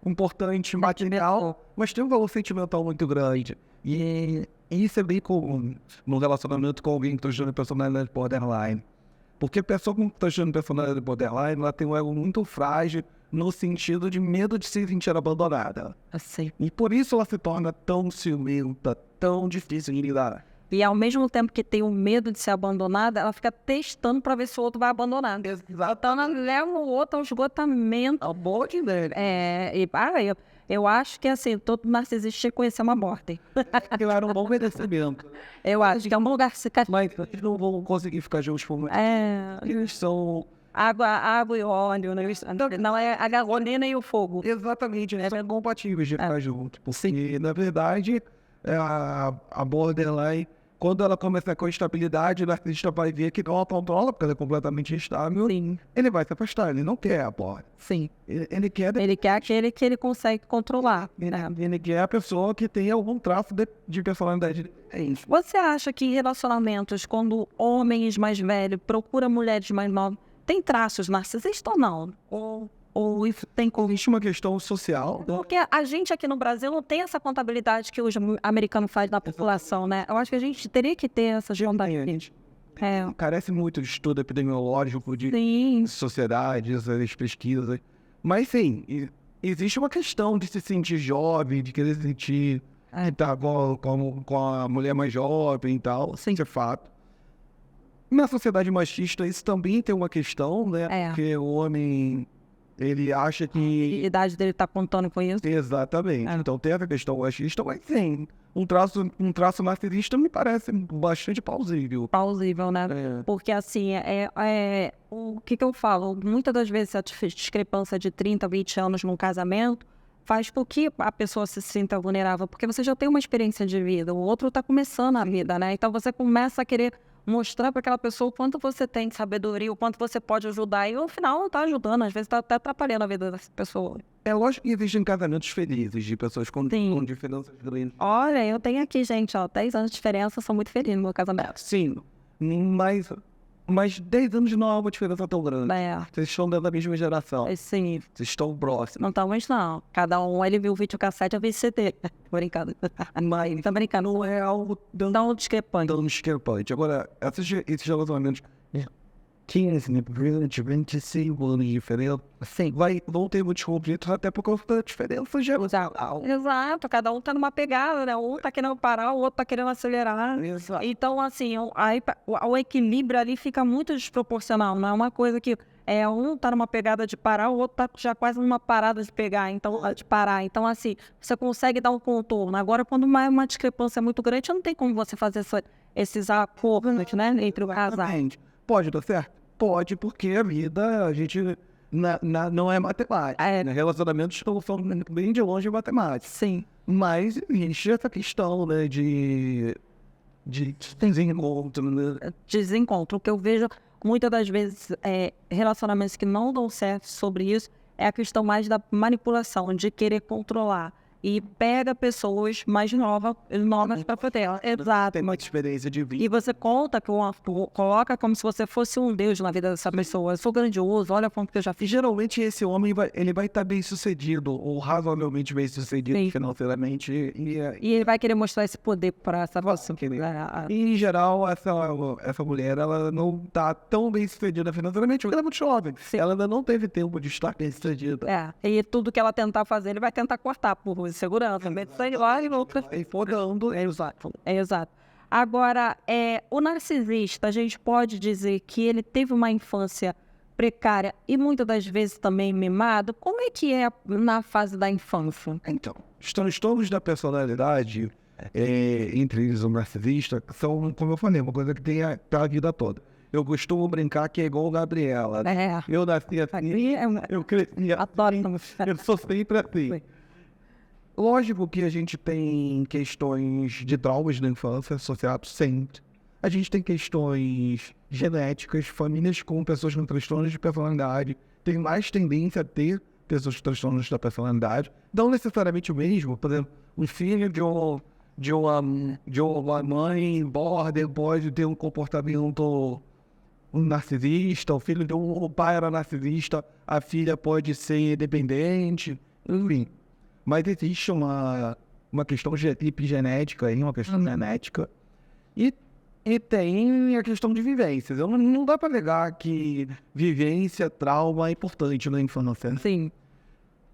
importante material, mas tem um valor sentimental muito grande. E isso é bem comum no relacionamento com alguém que está estudando personalidade borderline. Porque a pessoa que está estudando personalidade borderline, ela tem um ego muito frágil no sentido de medo de se sentir abandonada. Assim. E por isso ela se torna tão ciumenta, tão difícil de lidar. E ao mesmo tempo que tem o medo de ser abandonada, ela fica testando para ver se o outro vai abandonar. Então ela leva o outro ao esgotamento. Ao bote dele. Eu acho que assim, todo narcisista tinha que conhecer uma morte. Aquilo era um bom merecimento. Eu acho que é um lugar que se Mas eles não vão conseguir ficar juntos por muito tempo. Eles são... Água e óleo, né? Não é a gasolina e o fogo. Exatamente, eles são compatíveis de ficar juntos. Porque, na verdade, a borderline, quando ela começa com estabilidade, o narcisista vai ver que não a controla, porque ela é completamente instável. Sim. Ele vai se afastar, ele não quer a borda. Sim. Ele quer aquele que ele consegue controlar. Ele quer a pessoa que tem algum traço de personalidade. É isso. Você acha que em relacionamentos, quando homens mais velhos procuram mulheres mais novas, tem traços narcisistas ou não? Ou isso tem como... Existe uma questão social. Porque a gente aqui no Brasil não tem essa contabilidade que os americanos fazem na população, né? Eu acho que a gente teria que ter essa contabilidade. Carece muito de estudo epidemiológico, de sociedades, as pesquisas. Mas sim, existe uma questão de se sentir jovem, de querer se sentir com a mulher mais jovem e tal. Sim. Isso é fato. Na sociedade machista, isso também tem uma questão, né? Porque o homem... Ele acha que... A idade dele tá contando com isso. Exatamente. Então tem essa questão machista, mas sim, um traço narcisista me parece bastante plausível. Plausível, né? Porque assim, o que eu falo? Muitas das vezes a discrepância de 30, 20 anos num casamento faz com que a pessoa se sinta vulnerável, porque você já tem uma experiência de vida, o outro tá começando a vida, né? Então você começa a querer mostrar para aquela pessoa o quanto você tem de sabedoria, o quanto você pode ajudar. E no final não tá ajudando, às vezes tá até atrapalhando a vida dessa pessoa. É lógico que existem casamentos felizes de pessoas com Sim. diferenças grandes. Olha, eu tenho aqui, gente, ó, 10 anos de diferença, sou muito feliz no meu casamento. Sim, mas 10 anos não é uma diferença tão grande. É, Vocês estão dentro da mesma geração. sim, Vocês estão próximos. não estamos não. Cada um, ele viu o videocassete, eu vi CD. Tô brincando. Mas Tá brincando. não é algo Dá um discrepante. tão discrepante. Agora, esses relacionamentos 15, 20, 25 anos de diferença, Sim. vão ter muitos conflitos até por causa da diferença geracional. Exato, cada um tá numa pegada, né? Um tá querendo parar, o outro tá querendo acelerar. Exato. Então, assim, aí, o equilíbrio ali fica muito desproporcional. Não é uma coisa que um tá numa pegada de parar, o outro tá já quase numa parada de pegar, então, de parar. Então, assim, você consegue dar um contorno. Agora, quando uma discrepância é muito grande, não tem como você fazer esses acordos, né? Entre o casal. Exatamente. Pode dar certo? Pode, porque a vida, a gente não é matemática. Né? Relacionamentos são bem de longe matemática. Sim. Mas existe essa questão, né, de desencontro, né? Desencontro. O que eu vejo muitas das vezes relacionamentos que não dão certo sobre isso é a questão mais da manipulação, de querer controlar. E pega pessoas mais novas para proteger. Exato. Tem uma experiência de vida. E você conta, coloca como se você fosse um deus na vida dessa pessoa. Eu sou grandioso, olha quanto que eu já E fiz. geralmente esse homem ele vai estar bem sucedido, ou razoavelmente bem sucedido Sim. financeiramente. E ele vai querer mostrar esse poder para essa pessoa. E em geral, essa mulher, ela não está tão bem sucedida financeiramente, porque ela é muito jovem. Sim. Ela ainda não teve tempo de estar bem sucedida. E tudo que ela tentar fazer, ele vai tentar cortar por segurança. Sei lá, e não. Vai podando. Exato. Exato. Agora, o narcisista, a gente pode dizer que ele teve uma infância precária e muitas das vezes também mimado. Como é que é na fase da infância? Então, os transtornos da personalidade, entre eles o narcisista, são, como eu falei, uma coisa que tem a vida toda. Eu costumo brincar que é igual a Gabriela. Eu nasci assim, eu cresci Adoro. eu sou sempre assim. Lógico que a gente tem questões de traumas na infância associados sempre. A gente tem questões genéticas, famílias com pessoas com transtornos de personalidade têm mais tendência a ter pessoas com transtornos da personalidade. Não necessariamente o mesmo. Por exemplo, um filho de uma mãe border pode ter um comportamento narcisista, o filho de um pai era narcisista, a filha pode ser dependente, enfim. Mas existe uma questão epigenética aí, uma questão genética. E tem a questão de vivências. Não dá para negar que vivência, trauma é importante na infância. Sim.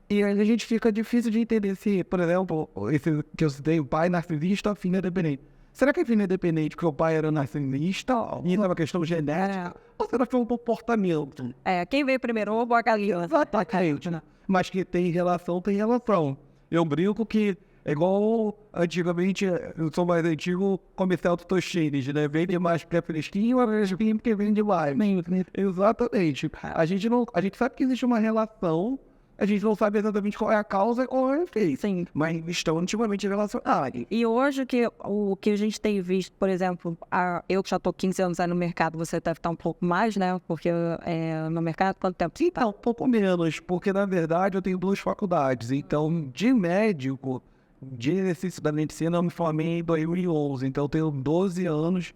E aí a gente fica difícil de entender se, por exemplo, esse que eu citei, o pai narcisista, a filha dependente. Será que a filha é dependente porque o pai era narcisista? E isso é uma questão genética? Ou será que foi um comportamento? Quem veio primeiro, ovo ou a galinha? Exatamente, né? Mas que tem relação, tem relação. Eu brinco que é igual antigamente, eu sou mais antigo, comercial do Toshines, né? Vende mais porque é fresquinho, é fresquinho porque vende mais. Exatamente. A gente sabe que existe uma relação, a gente não sabe exatamente qual é a causa e qual é o efeito. Sim. Mas estão intimamente relacionados. E hoje o que a gente tem visto, por exemplo, eu que já estou 15 anos aí no mercado, você deve estar um pouco mais, né? Porque no mercado, quanto tempo? Então, um pouco menos, porque na verdade eu tenho 2 faculdades. Então, de médico, de exercício da medicina, eu me formei em 2011. Então, eu tenho 12 anos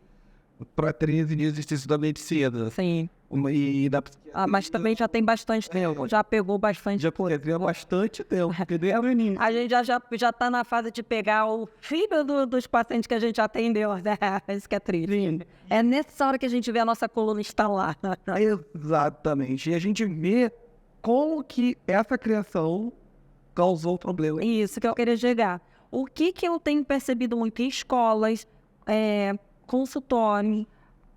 para 13 de exercício da medicina. Sim. E da Mas também já tem bastante tempo, já pegou bastante coisa. Já bastante tempo, porque desde o início. A gente já está na fase de pegar o filho dos pacientes que a gente atendeu, né? Isso que é triste. Sim. É nessa hora que a gente vê a nossa coluna instalar. Exatamente. E a gente vê como que essa criação causou problema. Isso que eu queria chegar. O que eu tenho percebido muito em escolas, consultório,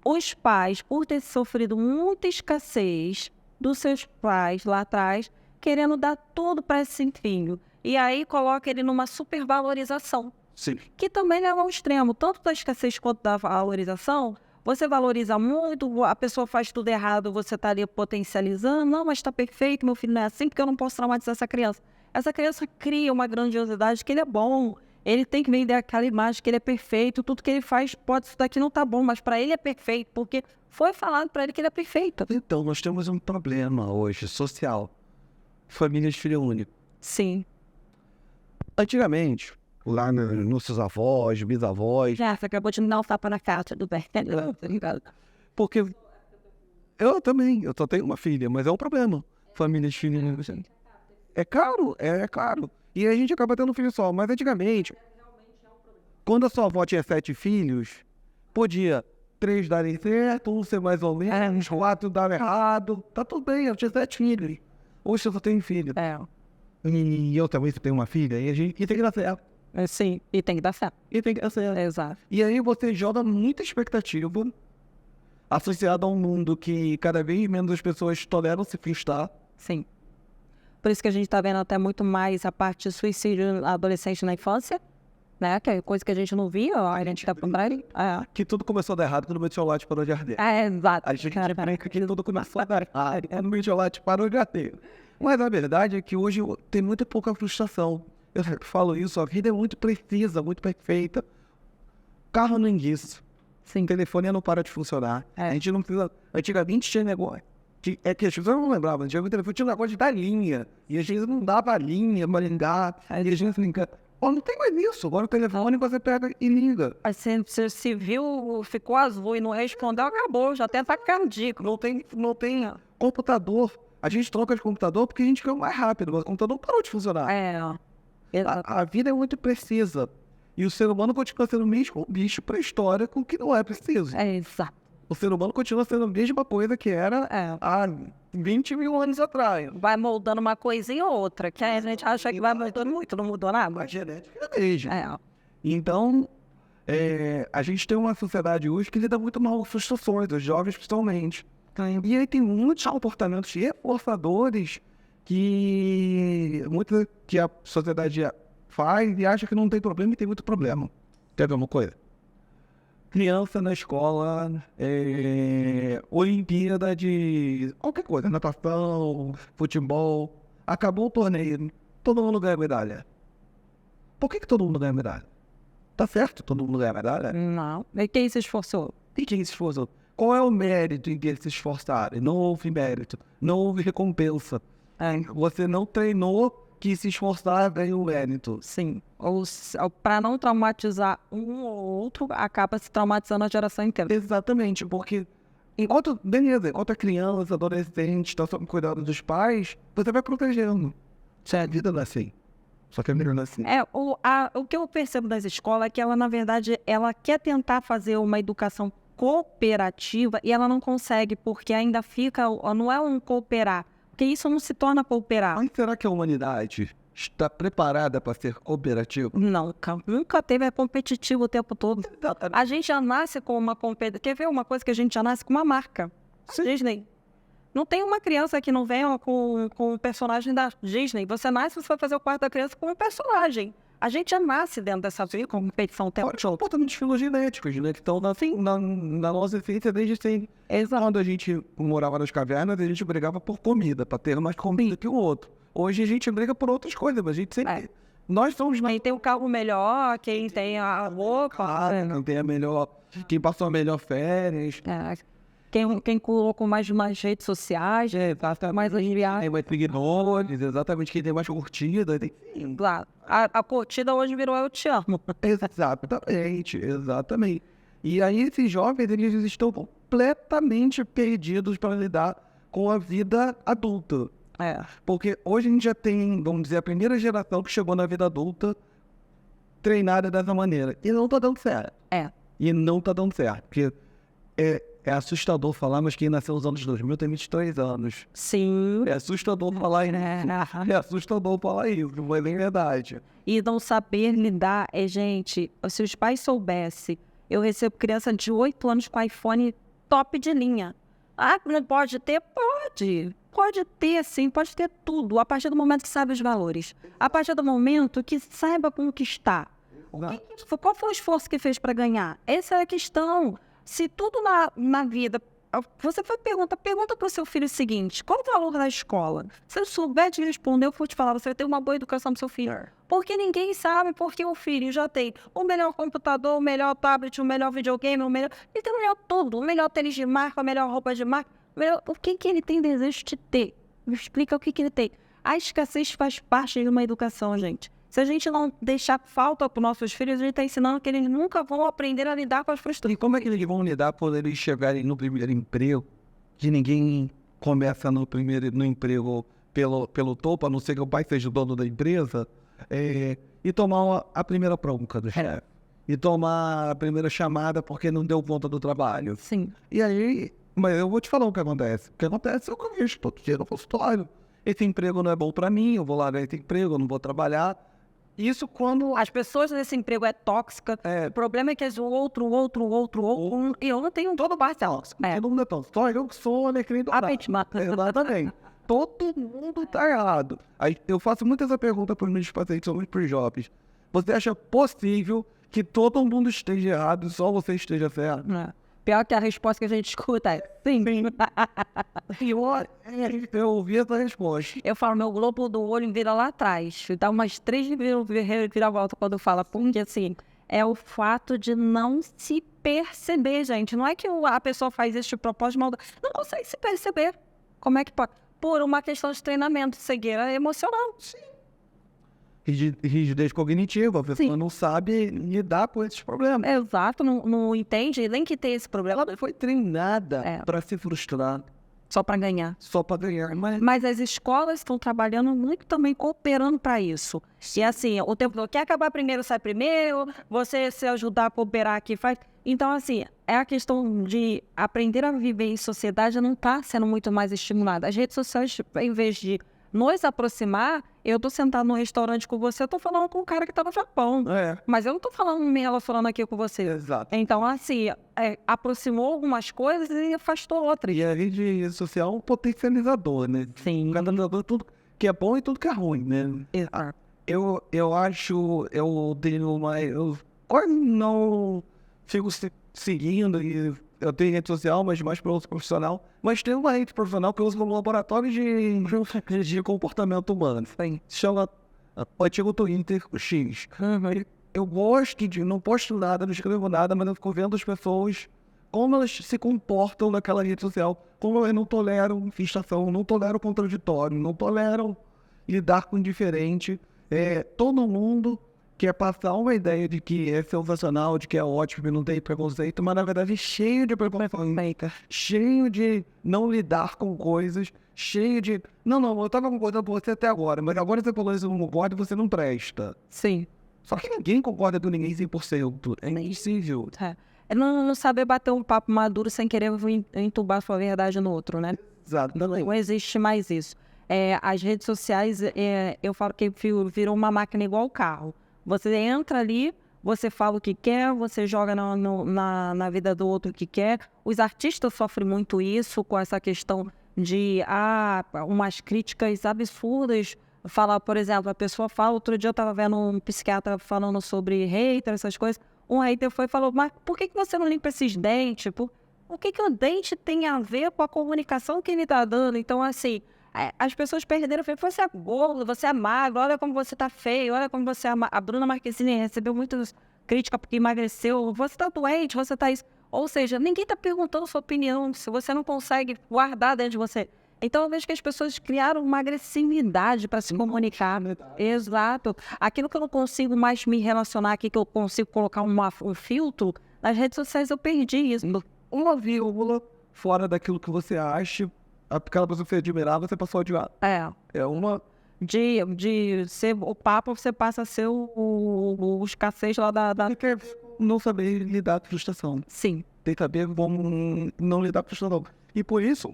os pais, por ter sofrido muita escassez dos seus pais lá atrás, querendo dar tudo para esse filho. E aí coloca ele numa supervalorização. Sim. Que também leva ao extremo, tanto da escassez quanto da valorização. Você valoriza muito, a pessoa faz tudo errado, você está ali potencializando. Não, mas está perfeito, meu filho não é assim, porque eu não posso traumatizar essa criança. Essa criança cria uma grandiosidade que ele é bom, Ele tem que vender aquela imagem que ele é perfeito, tudo que ele faz isso daqui não tá bom, mas para ele é perfeito, porque foi falado para ele que ele é perfeito. Então, nós temos um problema hoje, social. Famílias de filho único. Sim. Antigamente, lá nos seus avós, bisavós, Já, você acabou de me dar um tapa na cara, tudo bem. porque eu também, eu só tenho uma filha, mas é um problema. Família de filho único. É caro, é caro. E a gente acaba tendo um filho só. Mas antigamente, quando a sua avó tinha 7 filhos, podia 3 darem certo, um ser mais ou menos, 4 darem errado. Tá tudo bem, eu tinha 7 filhos. Hoje eu só tenho filho. E eu também tenho uma filha, e tem que dar certo. Sim, e tem que dar certo. E tem que dar certo. Exato. E aí você joga muita expectativa associada a um mundo que cada vez menos as pessoas toleram se frustrar. Sim. Por isso que a gente está vendo até muito mais a parte de suicídio adolescente na infância, né? Que é coisa que a gente não via, a gente está contrário. Que tudo começou a dar errado quando o metiolate parou de arder. Exato. A gente brinca que tudo começou a dar errado quando o metiolate parou de arder. Mas a verdade é que hoje tem muito pouca frustração. Eu sempre falo isso, a vida é muito precisa, muito perfeita. Carro não enguiça. Sim. O telefone não para de funcionar. A gente não precisa... Antigamente tinha negócio... É que as pessoas não lembravam. Antigamente o telefone tinha um negócio de dar linha. E a gente não dava a linha para ligar. E a gente brinca... não tem mais isso. Agora o telefone você pega e liga. Você se viu, ficou azul e não respondeu, acabou. Já até tá cardíaco. Não tem computador. A gente troca de computador porque a gente quer mais rápido. Mas o computador parou de funcionar. A vida é muito precisa. E o ser humano continua sendo o mesmo bicho pré-histórico que não é preciso. Exato. O ser humano continua sendo a mesma coisa que era há 20 mil anos atrás. Vai moldando uma coisinha ou outra, que a gente acha que vai mudando muito, não mudou nada. A genética é a mesma. Então, a gente tem uma sociedade hoje que lida muito mal com frustrações, os jovens principalmente. E aí tem muitos comportamentos reforçadores que a sociedade faz e acha que não tem problema e tem muito problema. Quer ver uma coisa? Criança na escola, Olimpíada de qualquer coisa, natação, futebol, acabou o torneio, todo mundo ganha medalha. Por que todo mundo ganha medalha? Tá certo todo mundo ganha medalha? Não. E quem se esforçou? E quem se esforçou? Qual é o mérito em que eles se esforçarem? Não houve mérito, não houve recompensa. Você não treinou que se esforçar ganha o mérito. Sim. Para não traumatizar um ou outro, acaba se traumatizando a geração inteira. Exatamente, porque enquanto a criança, adolescente, está sob cuidado dos pais, você vai protegendo. A vida não é assim. Só que é melhor assim. O que eu percebo das escolas é que ela, na verdade, ela quer tentar fazer uma educação cooperativa e ela não consegue, porque ainda não é um cooperar, porque isso não se torna cooperar. Mas será que a humanidade está preparada para ser cooperativa? Não, nunca teve, é competitivo o tempo todo. A gente já nasce com uma competição. Quer ver uma coisa que a gente já nasce com uma marca? Sim. Disney. Não tem uma criança que não venha com o personagem da Disney. Você nasce, você vai fazer o quarto da criança com um personagem. A gente já nasce dentro dessa competição o tempo todo. Comportamentos filogenéticos, né? Que estão na nossa essência desde sempre. Exato. Quando a gente morava nas cavernas, a gente brigava por comida, para ter mais comida que o outro. Hoje a gente briga por outras coisas, mas a gente sempre... Nós somos... Quem tem o carro melhor, quem tem a roupa... Quem tem a melhor... Quem passou a melhor férias... Quem colocou mais redes sociais, mais as viagens. Tem mais seguidores, exatamente, quem tem mais curtida. Claro. A curtida hoje virou eu te amo. Exatamente. E aí esses jovens, eles estão completamente perdidos para lidar com a vida adulta. Porque hoje a gente já tem, vamos dizer, a primeira geração que chegou na vida adulta treinada dessa maneira. E não tá dando certo. E não tá dando certo. Porque é assustador falar, mas quem nasceu nos anos 2000 tem 23 anos. Sim. É assustador falar isso. É assustador falar isso, não é nem verdade. E não saber lidar gente, se os pais soubessem, eu recebo criança de 8 anos com iPhone top de linha. Não pode ter? Pode. Pode ter, sim, pode ter tudo, a partir do momento que sabe os valores. A partir do momento que saiba conquistar. Qual foi o esforço que fez para ganhar? Essa é a questão. Se tudo na vida Você foi pergunta para o seu filho o seguinte: qual é o valor da escola? Se eu souber te responder, eu vou te falar, você vai ter uma boa educação pro seu filho. Porque ninguém sabe, porque o filho já tem o melhor computador, o melhor tablet, o melhor videogame, o melhor... Ele tem o melhor tudo, o melhor tênis de marca, a melhor roupa de marca. O que ele tem desejo de ter? Me explica o que ele tem. A escassez faz parte de uma educação, gente. Se a gente não deixar falta para os nossos filhos, a gente está ensinando que eles nunca vão aprender a lidar com as frustrações. E como é que eles vão lidar quando eles chegarem no primeiro emprego, que ninguém começa no emprego pelo topo, a não ser que o pai seja o dono da empresa, e tomar a primeira bronca do chefe, e tomar a primeira chamada porque não deu conta do trabalho. Sim. E aí, mas eu vou te falar o que acontece. O que acontece é o que eu vejo todo dia no consultório. Esse emprego não é bom para mim, eu vou largar esse emprego, eu não vou trabalhar. Isso quando... As pessoas nesse emprego é tóxica. O problema é que o outro. E eu não tenho todo parcial. Todo mundo é tóxico. Eu sou alecrim do prato. Exatamente. Todo mundo tá errado. Aí eu faço muito essa pergunta para os meus pacientes, somente para os jovens. Você acha possível que todo mundo esteja errado e só você esteja certo? Pior que a resposta que a gente escuta é sim. Eu ouvi essa resposta. Eu falo, meu globo do olho vira lá atrás. Dá umas 3 vira-volta quando fala. Porque, assim, é o fato de não se perceber, gente. Não é que a pessoa faz isso de propósito, mal, não consegue se perceber. Como é que pode? Por uma questão de treinamento, cegueira emocional. Sim. Rigidez cognitiva, a pessoa não sabe lidar com esses problemas. Exato, não entende nem que tem esse problema. Ela foi treinada para se frustrar. Só para ganhar. Só para ganhar. Mas as escolas estão trabalhando muito também, cooperando para isso. E assim, o tempo todo, quer acabar primeiro, sai primeiro, você se ajudar a cooperar aqui, faz... Então, assim, é a questão de aprender a viver em sociedade não está sendo muito mais estimulada. As redes sociais, em vez de nos aproximar, eu tô sentado num restaurante com você, eu tô falando com um cara que tá no Japão. Mas eu não tô me relacionando aqui com você. Exato. Então, assim, aproximou algumas coisas e afastou outras. E a rede social é um potencializador, né? Sim. Um catalisador, tudo que é bom e tudo que é ruim, né? Exato. Eu acho, eu tenho uma... Eu quase não fico seguindo e... Eu tenho rede social, mas mais para uso profissional. Mas tem uma rede profissional que eu uso como laboratório de comportamento humano. Se chama o antigo Twitter X. Eu gosto de... Não posto nada, não escrevo nada, mas eu fico vendo as pessoas, como elas se comportam naquela rede social. Como elas não toleram frustração, não toleram contraditório, não toleram lidar com o indiferente. Todo mundo quer passar uma ideia de que é sensacional, de que é ótimo e não tem preconceito, mas na verdade é cheio de preconceito, cheio de não lidar com coisas, cheio de... Não, eu tava concordando com você até agora, mas agora você falou isso, não concorda e você não presta. Sim. Só que ninguém concorda com ninguém 100%. É impossível. É não saber bater um papo maduro sem querer entubar sua verdade no outro, né? Exato. Não existe mais isso. As redes sociais, eu falo que virou uma máquina igual o carro. Você entra ali, você fala o que quer, você joga na vida do outro o que quer. Os artistas sofrem muito isso com essa questão de umas críticas absurdas. Falar, por exemplo, a pessoa fala, outro dia eu estava vendo um psiquiatra falando sobre hater, essas coisas. Um hater foi e falou, mas por que você não limpa esses dentes? O que o dente tem a ver com a comunicação que ele está dando? Então, assim... As pessoas perderam, você é gordo, você é magro, olha como você tá feio, olha como você é... A Bruna Marquezine recebeu muitas críticas porque emagreceu, você tá doente, você tá isso. Ou seja, ninguém tá perguntando sua opinião, se você não consegue guardar dentro de você. Então eu vejo que as pessoas criaram uma agressividade para se comunicar. Exato. Aquilo que eu não consigo mais me relacionar aqui, que eu consigo colocar um filtro, nas redes sociais eu perdi isso. Uma vírgula fora daquilo que você acha... Aquela pessoa que você admirava, você passou a odiar. É uma... De ser o papo, você passa a ser o escassez lá da... Não saber lidar com frustração. Sim. Tem que saber como não lidar com frustração. E por isso,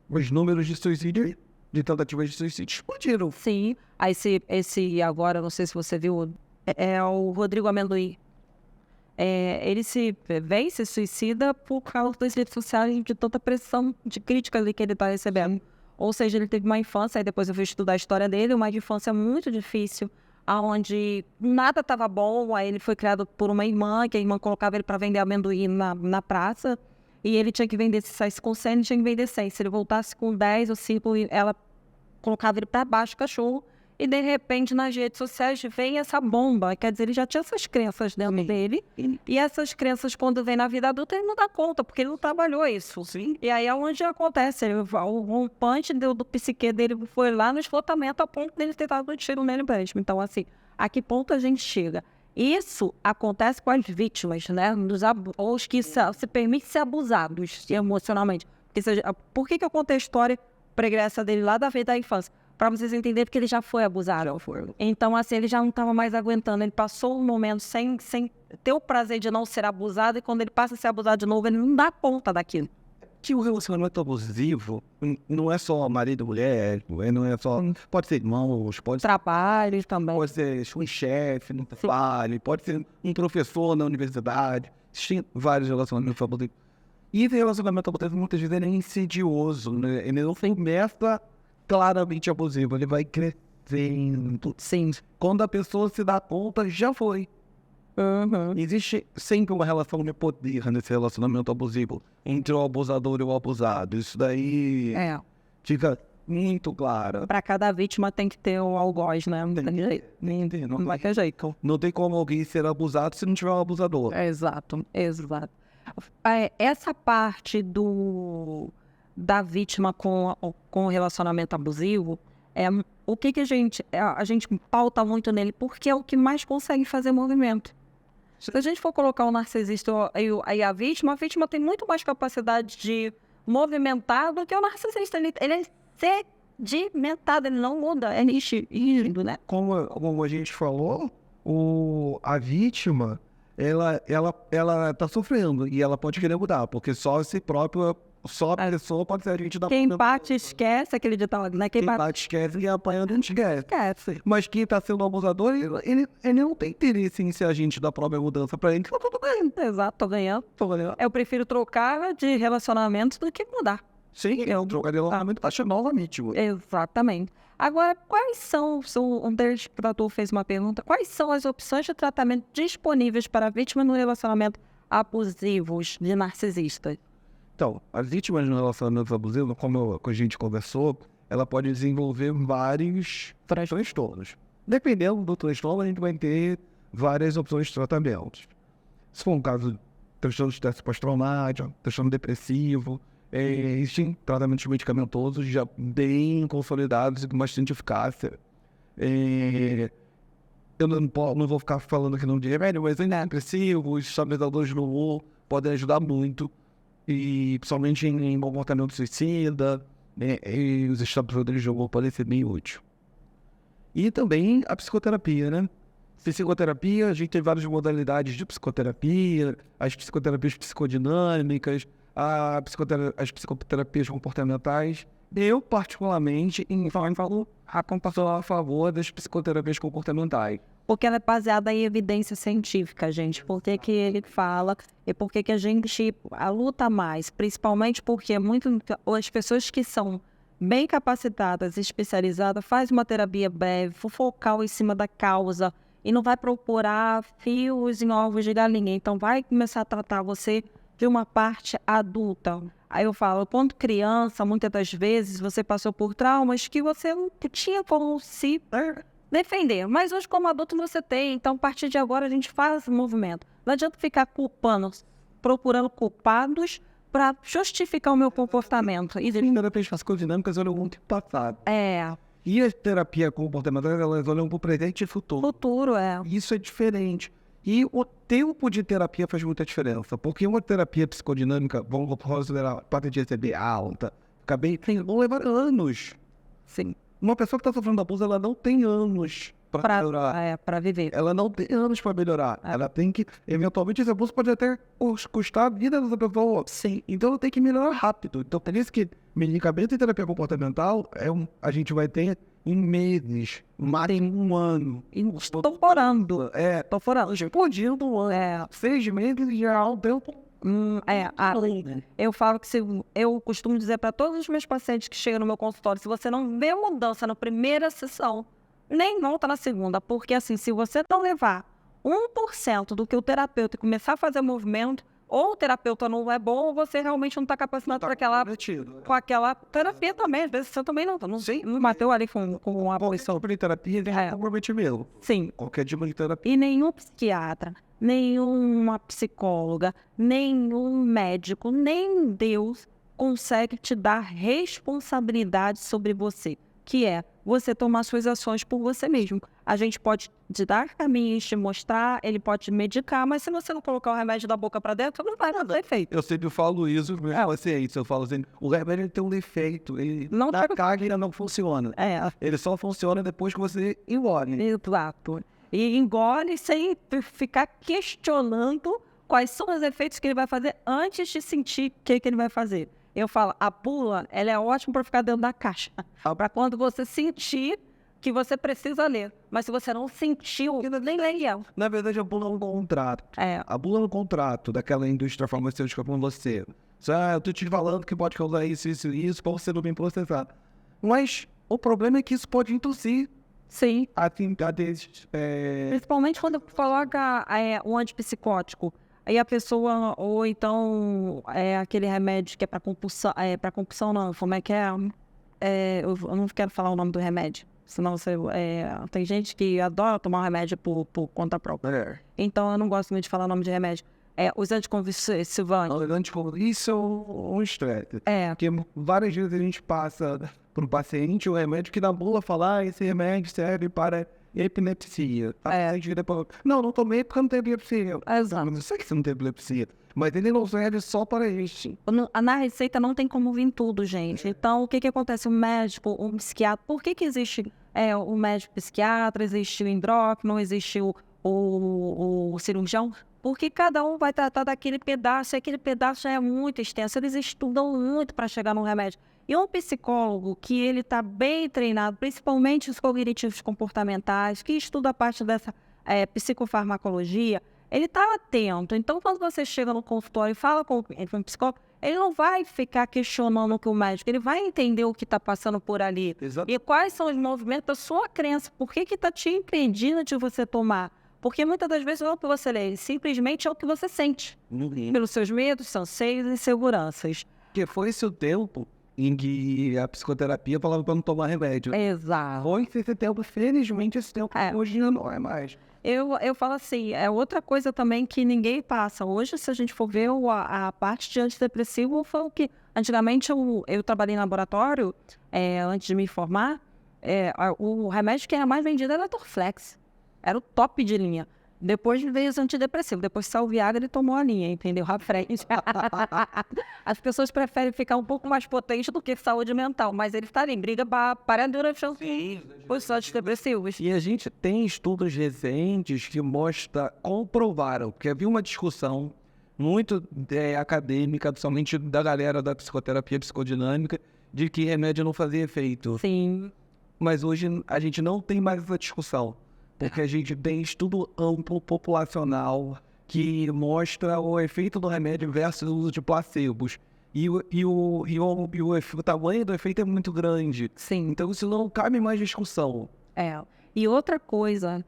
os números de suicídio, de tentativas de suicídio, explodiram. Sim. Aí esse agora, não sei se você viu, é o Rodrigo Amendoim. Ele se suicida por causa das redes sociais, de tanta pressão de crítica ali que ele está recebendo. Ou seja, ele teve uma infância, aí depois eu fui estudar a história dele, uma infância muito difícil, onde nada estava bom. Aí ele foi criado por uma irmã, que a irmã colocava ele para vender amendoim na praça. e ele tinha que vender, se saísse com 100, ele tinha que vender 100. Se ele voltasse com 10 ou 5, ela colocava ele para baixo, o cachorro, e de repente nas redes sociais vem essa bomba. Quer dizer, ele já tinha essas crenças dentro dele, e essas crenças, quando vem na vida adulta, ele não dá conta, porque ele não trabalhou isso. Sim. E aí é onde acontece, o rompante do psique dele foi lá no esgotamento, a ponto dele ter dado um tiro nele mesmo. Então, assim, a que ponto a gente chega? Isso acontece com as vítimas, né? Ou os que se permitem ser abusados emocionalmente. Por que eu contei a história pregressa dele lá da infância? Para vocês entenderem, porque ele já foi abusado. Então, assim, ele já não estava mais aguentando. Ele passou um momento sem ter o prazer de não ser abusado, e quando ele passa a ser abusado de novo, ele não dá conta daquilo. Que o relacionamento abusivo não é só marido e mulher, não é só... Pode ser irmãos, pode ser... Trabalho também. Pode ser um chefe no trabalho, pode ser um professor na universidade. Existem vários relacionamentos abusivos. E esse relacionamento abusivo, muitas vezes, ele é insidioso, né? Ele não começa claramente abusivo, ele vai crescendo. Sim. Quando a pessoa se dá conta, já foi. Existe sempre uma relação de poder nesse relacionamento abusivo entre o abusador e o abusado. Isso daí fica muito claro. Para cada vítima tem que ter o algoz, né? Não tem jeito. Não vai ter jeito. Não tem como alguém ser abusado se não tiver um abusador. Exato. Essa parte da vítima com o relacionamento abusivo, o que a gente pauta muito nele, porque é o que mais consegue fazer movimento. Se a gente for colocar o narcisista e a vítima tem muito mais capacidade de movimentar do que o narcisista. Ele é sedimentado, ele não muda, é rígido, né? Como a gente falou, a vítima, ela tá sofrendo e ela pode querer mudar, porque só a pessoa pode ser a gente da... Quem bate esquece, aquele ditado, né? Quem bate esquece, quem apanha não esquece. Mas quem tá sendo abusador, ele não tem interesse em ser agente da própria mudança. Pra ele, tá tudo bem. Exato, tô ganhando. Eu prefiro trocar de relacionamento do que mudar. Sim, trocar de relacionamento tá novamente. Exatamente. Agora, quais são, um telespectador fez uma pergunta, quais são as opções de tratamento disponíveis para vítimas no relacionamento abusivos de narcisistas? Então, as vítimas no relacionamento abusivo, como a gente conversou, ela pode desenvolver vários transtornos. Dependendo do transtorno, a gente vai ter várias opções de tratamento. Se for um caso de transtorno de estresse pós-traumático, transtorno depressivo, existem tratamentos medicamentosos já bem consolidados e com bastante eficácia. Eu não vou ficar falando aqui não de remédio, mas antidepressivos, estabilizadores do humor podem ajudar muito. E principalmente em comportamento suicida, né, e os estabilizadores de humor podem ser bem úteis. E também a psicoterapia, né? Psicoterapia, a gente tem várias modalidades de psicoterapia, as psicoterapias psicodinâmicas, as psicoterapias comportamentais. Eu, particularmente, falo a favor das psicoterapias comportamentais. Porque ela é baseada em evidência científica, gente. Por que ele fala e por que a gente luta mais? Principalmente porque as pessoas que são bem capacitadas, especializadas, fazem uma terapia breve, focal em cima da causa e não vai procurar fios em ovos de galinha. Então, vai começar a tratar você de uma parte adulta. Aí eu falo, quando criança, muitas das vezes, você passou por traumas que você não tinha como se defender. Mas hoje, como adulto, você tem. Então, a partir de agora, a gente faz movimento. Não adianta ficar procurando culpados para justificar o meu comportamento. E as terapias psicodinâmicas olham muito passado. E a terapia comportamental, elas olham para o presente e futuro. Isso é diferente. E o tempo de terapia faz muita diferença. Porque uma terapia psicodinâmica, vamos considerar a parte de receber alta, ficar bem, vão levar anos. Sim. Uma pessoa que está sofrendo abuso, ela não tem anos para melhorar. Para viver. Ela não tem anos para melhorar. Ela tem que, eventualmente, esse abuso pode até custar a vida dessa pessoa. Sim. Então, ela tem que melhorar rápido. Então, por isso que medicamento e terapia comportamental, a gente vai ter em meses, mais em um ano. Estou forando. Estou forando. Explodindo um ano. 6 meses já há um tempo. Eu falo que eu costumo dizer para todos os meus pacientes que chegam no meu consultório, se você não vê mudança na primeira sessão, nem volta na segunda, porque assim, se você não levar 1% do que o terapeuta começar a fazer movimento, Ou o terapeuta não é bom, ou você realmente não está capacitado para aquela, com aquela terapia também. Às vezes você também não bateu ali com uma posição. Qualquer tipo de terapia é comprometimento. Sim. Qualquer tipo de terapia. E nenhum psiquiatra, nenhuma psicóloga, nenhum médico, nem Deus consegue te dar responsabilidade sobre você, que é você tomar suas ações por você mesmo. A gente pode te dar caminhos, te mostrar, ele pode te medicar, mas se você não colocar o remédio da boca para dentro, não vai dar efeito. Eu sempre falo isso, eu falo assim, o remédio tem um defeito, ele Não na tá- carga ele não funciona. Ele só funciona depois que você engole. Exato. E engole sem ficar questionando quais são os efeitos que ele vai fazer antes de sentir o que ele vai fazer. Eu falo, a bula, ela é ótima para ficar dentro da caixa. Para quando você sentir que você precisa ler. Mas se você não sentiu, nem leia. Na verdade, a bula é um contrato. A bula é um contrato daquela indústria farmacêutica com você. Eu tô te falando que pode causar isso, isso e isso, para você não me processar. Mas o problema é que isso pode induzir. Sim. Principalmente quando coloca um antipsicótico. Aí a pessoa, ou então aquele remédio que é para compulsão, não, como é que é? Eu não quero falar o nome do remédio, senão tem gente que adora tomar um remédio por conta própria. Então eu não gosto muito de falar o nome de remédio. Os anticonvulsivantes. Isso é um estresse. Porque várias vezes a gente passa para o paciente o remédio que na bula fala, esse remédio serve para epilepsia. Não tomei porque não tem epilepsia. Exato. Eu sei que você não tem epilepsia, mas ele não serve só para isso. Na receita não tem como vir tudo, gente. Então, o que acontece? O médico, o psiquiatra, por que existe o médico psiquiatra, existe o endócrino, existe o cirurgião? Porque cada um vai tratar daquele pedaço, e aquele pedaço já é muito extenso, eles estudam muito para chegar no remédio. E um psicólogo que ele está bem treinado, principalmente os cognitivos comportamentais, que estuda a parte dessa psicofarmacologia, ele está atento. Então, quando você chega no consultório e fala com um psicólogo, ele não vai ficar questionando com o médico, ele vai entender o que está passando por ali. Exato. E quais são os movimentos da sua crença, por que está te impedindo de você tomar? Porque muitas das vezes não é o que você lê, simplesmente é o que você sente. Pelos seus medos, anseios e inseguranças. Porque foi esse o tempo em que a psicoterapia falava para não tomar remédio. Exato. Foi esse tempo, felizmente esse tempo hoje não é mais. Eu falo assim, outra coisa também que ninguém passa. Hoje, se a gente for ver a parte de antidepressivo, foi o que... Antigamente, eu trabalhei em laboratório, antes de me formar, o remédio que era mais vendido era Dorflex. Era o top de linha. Depois veio os antidepressivos. Depois saiu o Viagra, ele tomou a linha, entendeu? À frente. As pessoas preferem ficar um pouco mais potente do que saúde mental. Mas ele está ali, briga para durante os antidepressivos. E a gente tem estudos recentes que comprovaram, porque havia uma discussão muito acadêmica, principalmente da galera da psicoterapia psicodinâmica, de que remédio não fazia efeito. Sim. Mas hoje a gente não tem mais essa discussão. Porque a gente tem estudo amplo populacional que mostra o efeito do remédio versus o uso de placebos. O tamanho do efeito é muito grande. Sim. Então isso não cabe mais discussão. E outra coisa,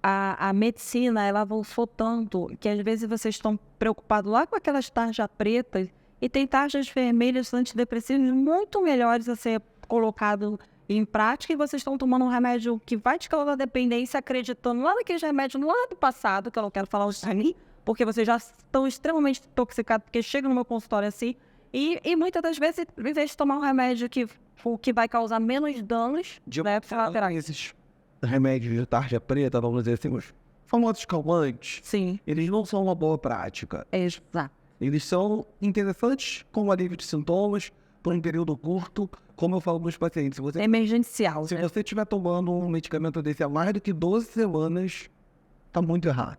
a medicina, ela avançou tanto que às vezes vocês estão preocupados lá com aquelas tarjas pretas e tem tarjas vermelhas antidepressivos muito melhores a ser colocado em prática, e vocês estão tomando um remédio que vai te causar dependência, acreditando lá naqueles remédios lá do passado, que eu não quero falar os ali, porque vocês já estão extremamente intoxicados, porque chegam no meu consultório assim, e muitas das vezes, em vez de tomar um remédio que vai causar menos danos, Esses remédios de tarja preta, vamos dizer assim, os famosos calmantes, sim, eles não são uma boa prática. Exato. Eles são interessantes como alívio de sintomas, por um período curto, como eu falo para os pacientes. Emergencial. Se você estiver tomando um medicamento desse há mais do que 12 semanas, está muito errado.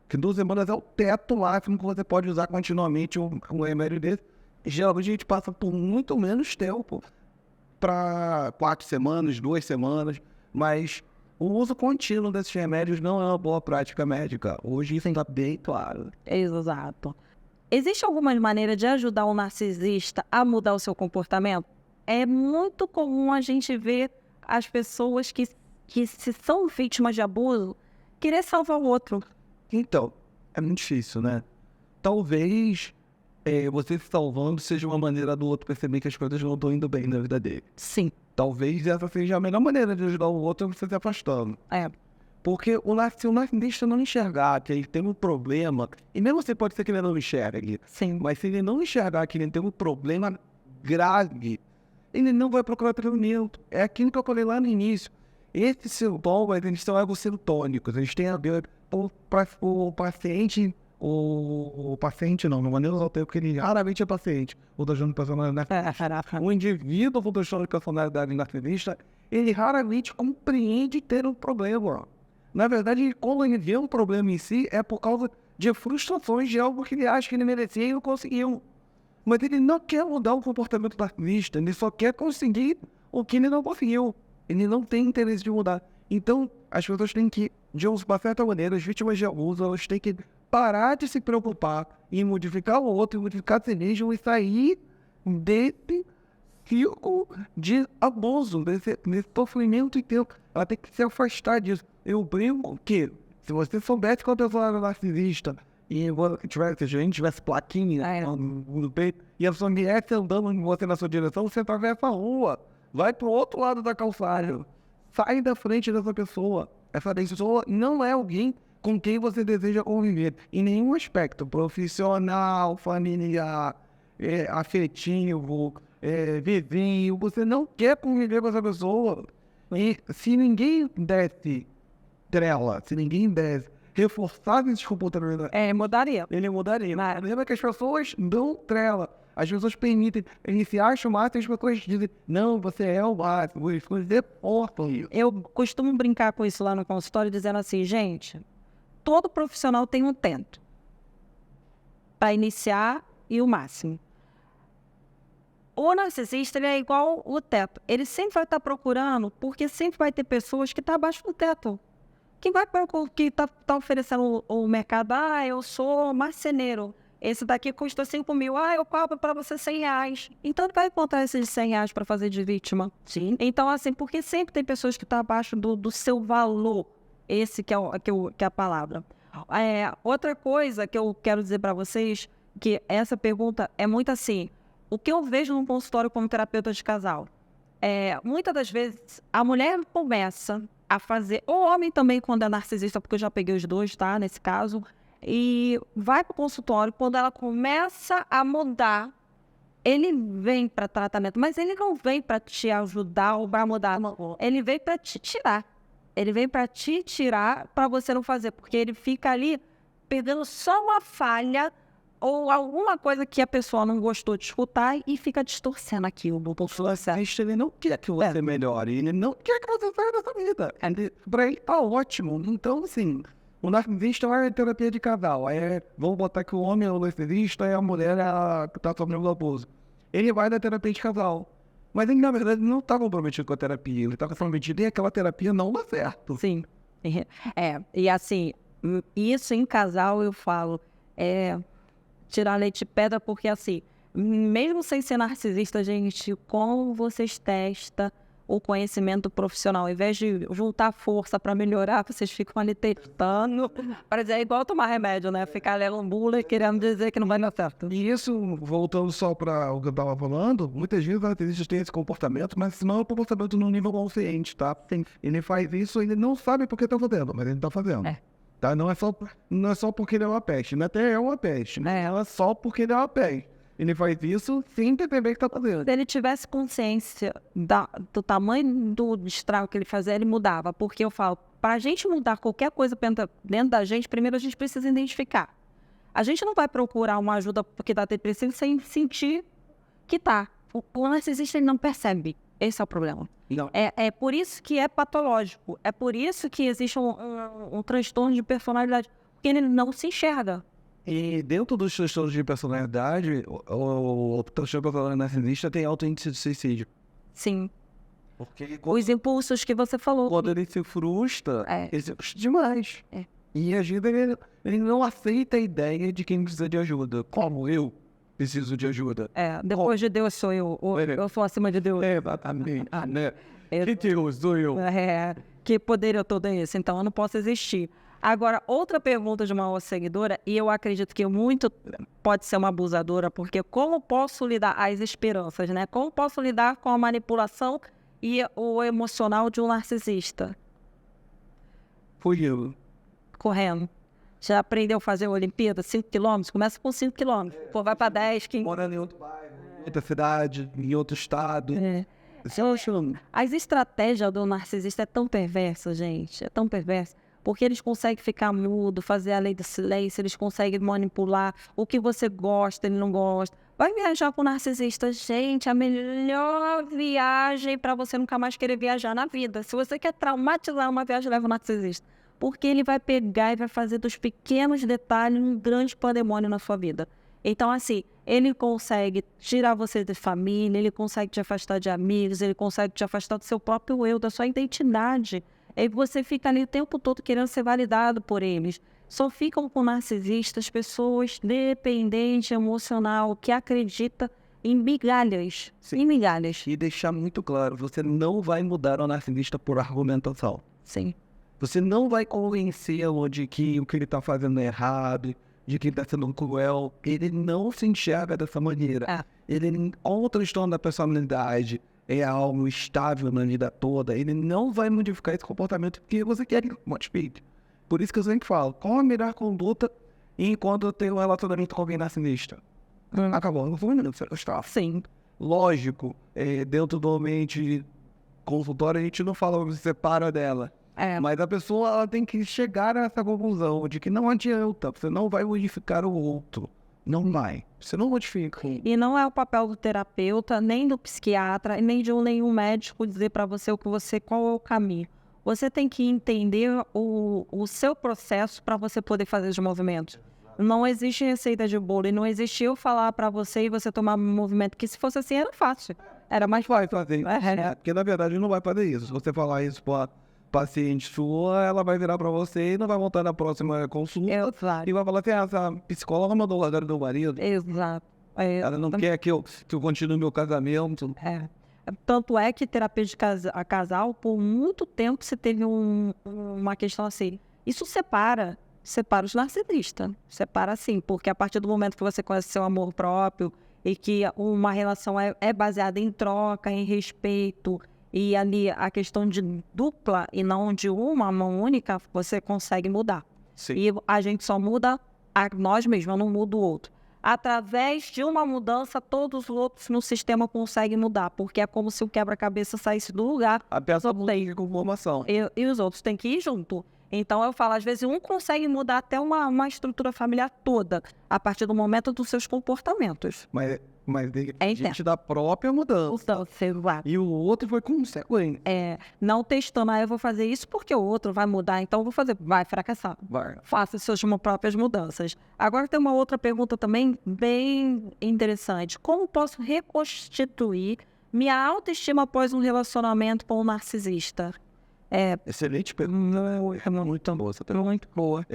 Porque 12 semanas é o teto máximo que você pode usar continuamente um remédio desse. Geralmente a gente passa por muito menos tempo, para 4 semanas, 2 semanas, mas o uso contínuo desses remédios não é uma boa prática médica. Hoje isso está bem claro. Exato. Existe alguma maneira de ajudar o narcisista a mudar o seu comportamento? É muito comum a gente ver as pessoas que se são vítimas de abuso, querer salvar o outro. Então, é muito difícil, né? talvez você se salvando seja uma maneira do outro perceber que as coisas não estão indo bem na vida dele. Sim. Talvez essa seja a melhor maneira de ajudar o outro, você se afastando. Porque se o narcisista não enxergar que ele tem um problema, e mesmo você pode ser que ele não enxergue, Sim. mas se ele não enxergar que ele tem um problema grave, ele não vai procurar tratamento. É aquilo que eu falei lá no início. Esses sintomas, eles são egocintônicos, eles têm a ver o paciente, o paciente não, no maneira do tempo que ele raramente é paciente, o transtorno de personalidade. O indivíduo com transtorno de personalidade narcisista, ele raramente compreende ter um problema. Na verdade, quando ele vê um problema em si, é por causa de frustrações de algo que ele acha que ele merecia e não conseguiu. Mas ele não quer mudar o comportamento narcisista, ele só quer conseguir o que ele não conseguiu. Ele não tem interesse de mudar. Então, as pessoas têm que, de uma certa maneira, as vítimas de abuso, elas têm que parar de se preocupar em modificar o outro, em modificar si mesmo e sair desse círculo de abuso, desse sofrimento inteiro. Ela tem que se afastar disso. Eu brinco que, se você soubesse que a pessoa era narcisista e se a gente tivesse plaquinha no peito e a pessoa viesse andando em você na sua direção, você atravessa a rua, vai pro outro lado da calçada, sai da frente dessa pessoa. Essa pessoa não é alguém com quem você deseja conviver, em nenhum aspecto, profissional, familiar, afetivo, vizinho, você não quer conviver com essa pessoa. E se ninguém desse trela, se ninguém desse reforçar esses comportamentos, Mudaria. ele mudaria. Mas lembra que as pessoas dão trela, as pessoas permitem, eles se acham máximo, as pessoas dizem, não, você é o máximo, eles deportam isso. Eu costumo brincar com isso lá no consultório, dizendo assim, gente, todo profissional tem um teto para iniciar e o máximo. O narcisista, ele é igual o teto. Ele sempre vai estar procurando, porque sempre vai ter pessoas que estão abaixo do teto. Que está oferecendo o mercado, eu sou marceneiro. Esse daqui custa 5 mil, eu cobro para você R$100. Então, ele vai encontrar esses R$100 para fazer de vítima. Sim. Então, assim, porque sempre tem pessoas que estão abaixo do seu valor. Esse que é a palavra. Outra coisa que eu quero dizer para vocês, que essa pergunta é muito assim, o que eu vejo num consultório como terapeuta de casal, muitas das vezes a mulher começa a fazer, o homem também quando é narcisista, porque eu já peguei os dois, tá, nesse caso, e vai para o consultório, quando ela começa a mudar, ele vem para tratamento, mas ele não vem para te ajudar ou para mudar, ele vem para te tirar. Ele vem para te tirar para você não fazer, porque ele fica ali perdendo só uma falha ou alguma coisa que a pessoa não gostou de escutar e fica distorcendo aquilo. Ele não quer que você melhore, ele não quer que você saia dessa vida. Pra ele tá ótimo. Então, assim, o narcisista é terapia de casal. Vamos botar que o homem é o narcisista e a mulher é a que tá sofrendo abuso. Ele vai da terapia de casal. Mas ele, na verdade, não está comprometido com a terapia. Ele está comprometido em aquela terapia não dá certo. Sim. E assim, isso em casal eu falo, tirar leite de pedra, porque assim, mesmo sem ser narcisista, gente, como vocês testam o conhecimento profissional, ao invés de juntar força para melhorar, vocês ficam ali testando, para dizer, é igual tomar remédio, né? Ficar lendo bula e querendo dizer que não vai dar certo. E isso, voltando só para o que eu estava falando, muitas vezes os narcisistas têm esse comportamento, mas não é um comportamento no nível consciente, tá? Ele faz isso, ele não sabe por que está fazendo, mas ele está fazendo. Tá? Não é só porque ele é uma peste, ele até é uma peste, né? Não é só porque ele é uma peste. Ele faz isso sem perceber que está fazendo. Se ele tivesse consciência do tamanho do estrago que ele fazia, ele mudava. Porque eu falo, para a gente mudar qualquer coisa dentro da gente, primeiro a gente precisa identificar. A gente não vai procurar uma ajuda porque está depressivo sem sentir que está. O narcisista ele não percebe. Esse é o problema. Não. É por isso que é patológico. É por isso que existe um transtorno de personalidade. Porque ele não se enxerga. E dentro dos transtornos de personalidade, o transtorno de personalidade narcisista tem alto índice de suicídio. Sim. Porque Os impulsos que você falou. quando ele se frustra, ele se frustra demais. E às vezes ele não aceita a ideia de quem precisa de ajuda. Como eu preciso de ajuda. Depois de Deus sou eu. Eu sou acima de Deus. Exatamente. Né? Que Deus sou eu. Que poder eu tô desse? Então eu não posso existir. Agora, outra pergunta de uma outra seguidora, e eu acredito que muito pode ser uma abusadora, porque como posso lidar as esperanças, né? Como posso lidar com a manipulação e o emocional de um narcisista? Fugiu. Correndo. Já aprendeu a fazer a Olimpíada? 5 quilômetros? Começa com 5 quilômetros. Pô, vai para 10, 15. Morando em outro bairro, em outra cidade, em outro estado. As estratégias do narcisista é tão perversa, gente. É tão perversa. Porque eles conseguem ficar mudo, fazer a lei do silêncio, eles conseguem manipular o que você gosta, ele não gosta. Vai viajar com o narcisista, gente, a melhor viagem para você nunca mais querer viajar na vida. Se você quer traumatizar uma viagem, leva o narcisista. Porque ele vai pegar e vai fazer dos pequenos detalhes um grande pandemônio na sua vida. Então, assim, ele consegue tirar você de família, ele consegue te afastar de amigos, ele consegue te afastar do seu próprio eu, da sua identidade. E você fica ali o tempo todo querendo ser validado por eles. Só ficam com narcisistas pessoas dependentes emocional, que acreditam em migalhas. Sim. Em migalhas. E deixar muito claro, você não vai mudar o narcisista por argumentação. Sim. Você não vai convencê-lo de que o que ele está fazendo é errado, de que ele está sendo cruel. Ele não se enxerga dessa maneira. Ele, com o transtorno da personalidade, é algo estável na vida toda. Ele não vai modificar esse comportamento porque você quer que modifique. Por isso que eu sempre falo, qual a melhor conduta enquanto eu tenho um relacionamento com alguém narcisista? Acabou, não vou você gostar. Sim. Lógico, dentro do ambiente consultório, a gente não fala que você separa dela. Mas a pessoa ela tem que chegar a essa conclusão de que não adianta, você não vai modificar o outro. Não vai. Você não modifica. E não é o papel do terapeuta, nem do psiquiatra, nem de nenhum médico dizer para você qual é o caminho. Você tem que entender o seu processo para você poder fazer os movimentos. Não existe receita de bolo e não existe eu falar para você e você tomar um movimento, que se fosse assim era fácil. Era mais Vai fazer isso. Porque na verdade não vai fazer isso. Se você falar isso para paciente sua, ela vai virar para você e não vai voltar na próxima consulta. Exato. E vai falar assim, essa psicóloga mandou largar do marido. Exato. Ela não quer que eu continue meu casamento. Tanto é que terapia de casal, por muito tempo, você teve uma questão assim. Isso separa os narcisistas. Separa assim, porque a partir do momento que você conhece seu amor próprio e que uma relação é baseada em troca, em respeito, e ali a questão de dupla e não de uma mão única, você consegue mudar. Sim. E a gente só muda a nós mesmos, eu não mudo o outro. Através de uma mudança, todos os outros no sistema conseguem mudar, porque é como se o quebra-cabeça saísse do lugar. A peça tem com formação. E os outros têm que ir junto. Então eu falo, às vezes um consegue mudar até uma estrutura familiar toda, a partir do momento dos seus comportamentos. Mas a gente da própria mudança. E o outro foi consequente. Não testando, eu vou fazer isso porque o outro vai mudar, então eu vou fazer, vai fracassar. Faça suas próprias mudanças. Agora tem uma outra pergunta também bem interessante. Como posso reconstituir minha autoestima após um relacionamento com um narcisista? Excelente pergunta. Muito boa. Essa pergunta é muito boa.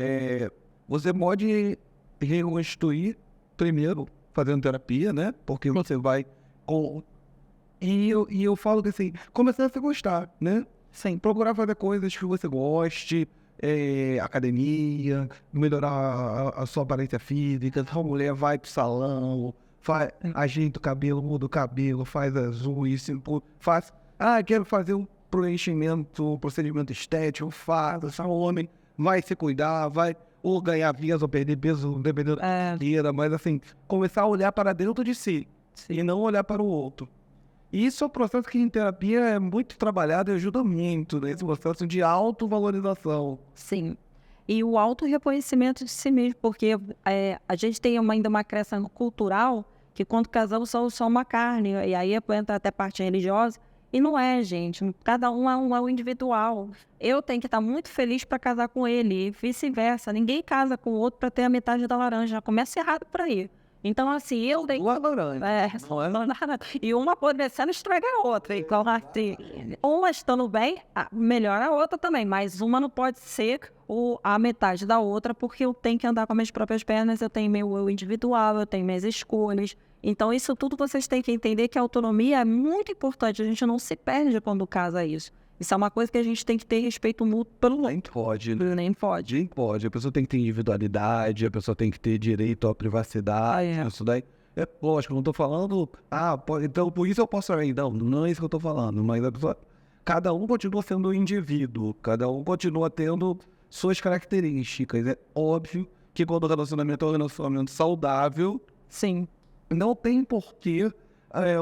Você pode reconstituir primeiro fazendo terapia, né? Porque você vai com... E eu falo que assim, começando a se gostar, né? Sim. Procurar fazer coisas que você goste, academia, melhorar a sua aparência física. Se a mulher vai pro salão, ajeita o cabelo, muda o cabelo, faz as unhas, faz... quero fazer um procedimento estético, faz. O homem vai se cuidar, vai... ou ganhar peso ou perder peso, dependendo da vida, mas assim, começar a olhar para dentro de si. E não olhar para o outro. E isso é um processo que em terapia é muito trabalhado e ajuda muito nesse processo de autovalorização. Sim. E o auto-reconhecimento de si mesmo, porque a gente tem ainda uma crença cultural que quando casamos somos só uma carne, e aí entra até parte religiosa. E não é, gente. Cada um é um individual. Eu tenho que estar muito feliz para casar com ele e vice-versa. Ninguém casa com o outro para ter a metade da laranja. Já começa errado por aí. Então, assim, eu tenho... Uma laranja. E uma apodrecendo estraga a outra. Então, assim, uma estando bem, melhora a outra também. Mas uma não pode ser a metade da outra, porque eu tenho que andar com as minhas próprias pernas, eu tenho meu eu individual, eu tenho minhas escolhas. Então, isso tudo vocês têm que entender que a autonomia é muito importante. A gente não se perde quando casa isso. Isso é uma coisa que a gente tem que ter respeito mútuo pelo outro. Nem pode. Nem pode. Nem pode. A pessoa tem que ter individualidade, a pessoa tem que ter direito à privacidade. Isso daí. É lógico, eu não tô falando, então por isso eu posso sair. Não é isso que eu tô falando. Mas a pessoa, cada um continua sendo um indivíduo, cada um continua tendo suas características. É óbvio que quando o relacionamento é um relacionamento saudável, Sim. não tem porquê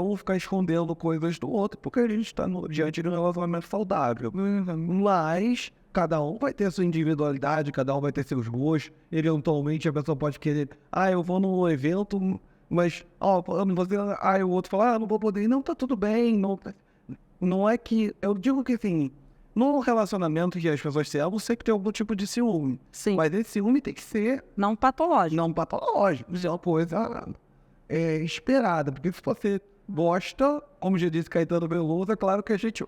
um ficar escondendo coisas do outro, porque a gente está diante de um relacionamento saudável. Mas cada um vai ter a sua individualidade, cada um vai ter seus gostos. Eventualmente a pessoa pode querer, eu vou num evento, mas o outro fala, não vou poder ir. Não, tá tudo bem. Não é que... Eu digo que assim, no relacionamento que as pessoas se amam, sempre tem algum tipo de ciúme. Sim. Mas esse ciúme tem que ser... Não patológico. Não patológico. Isso é uma coisa esperada. Porque se você gosta, como já disse Caetano Veloso, é claro que a gente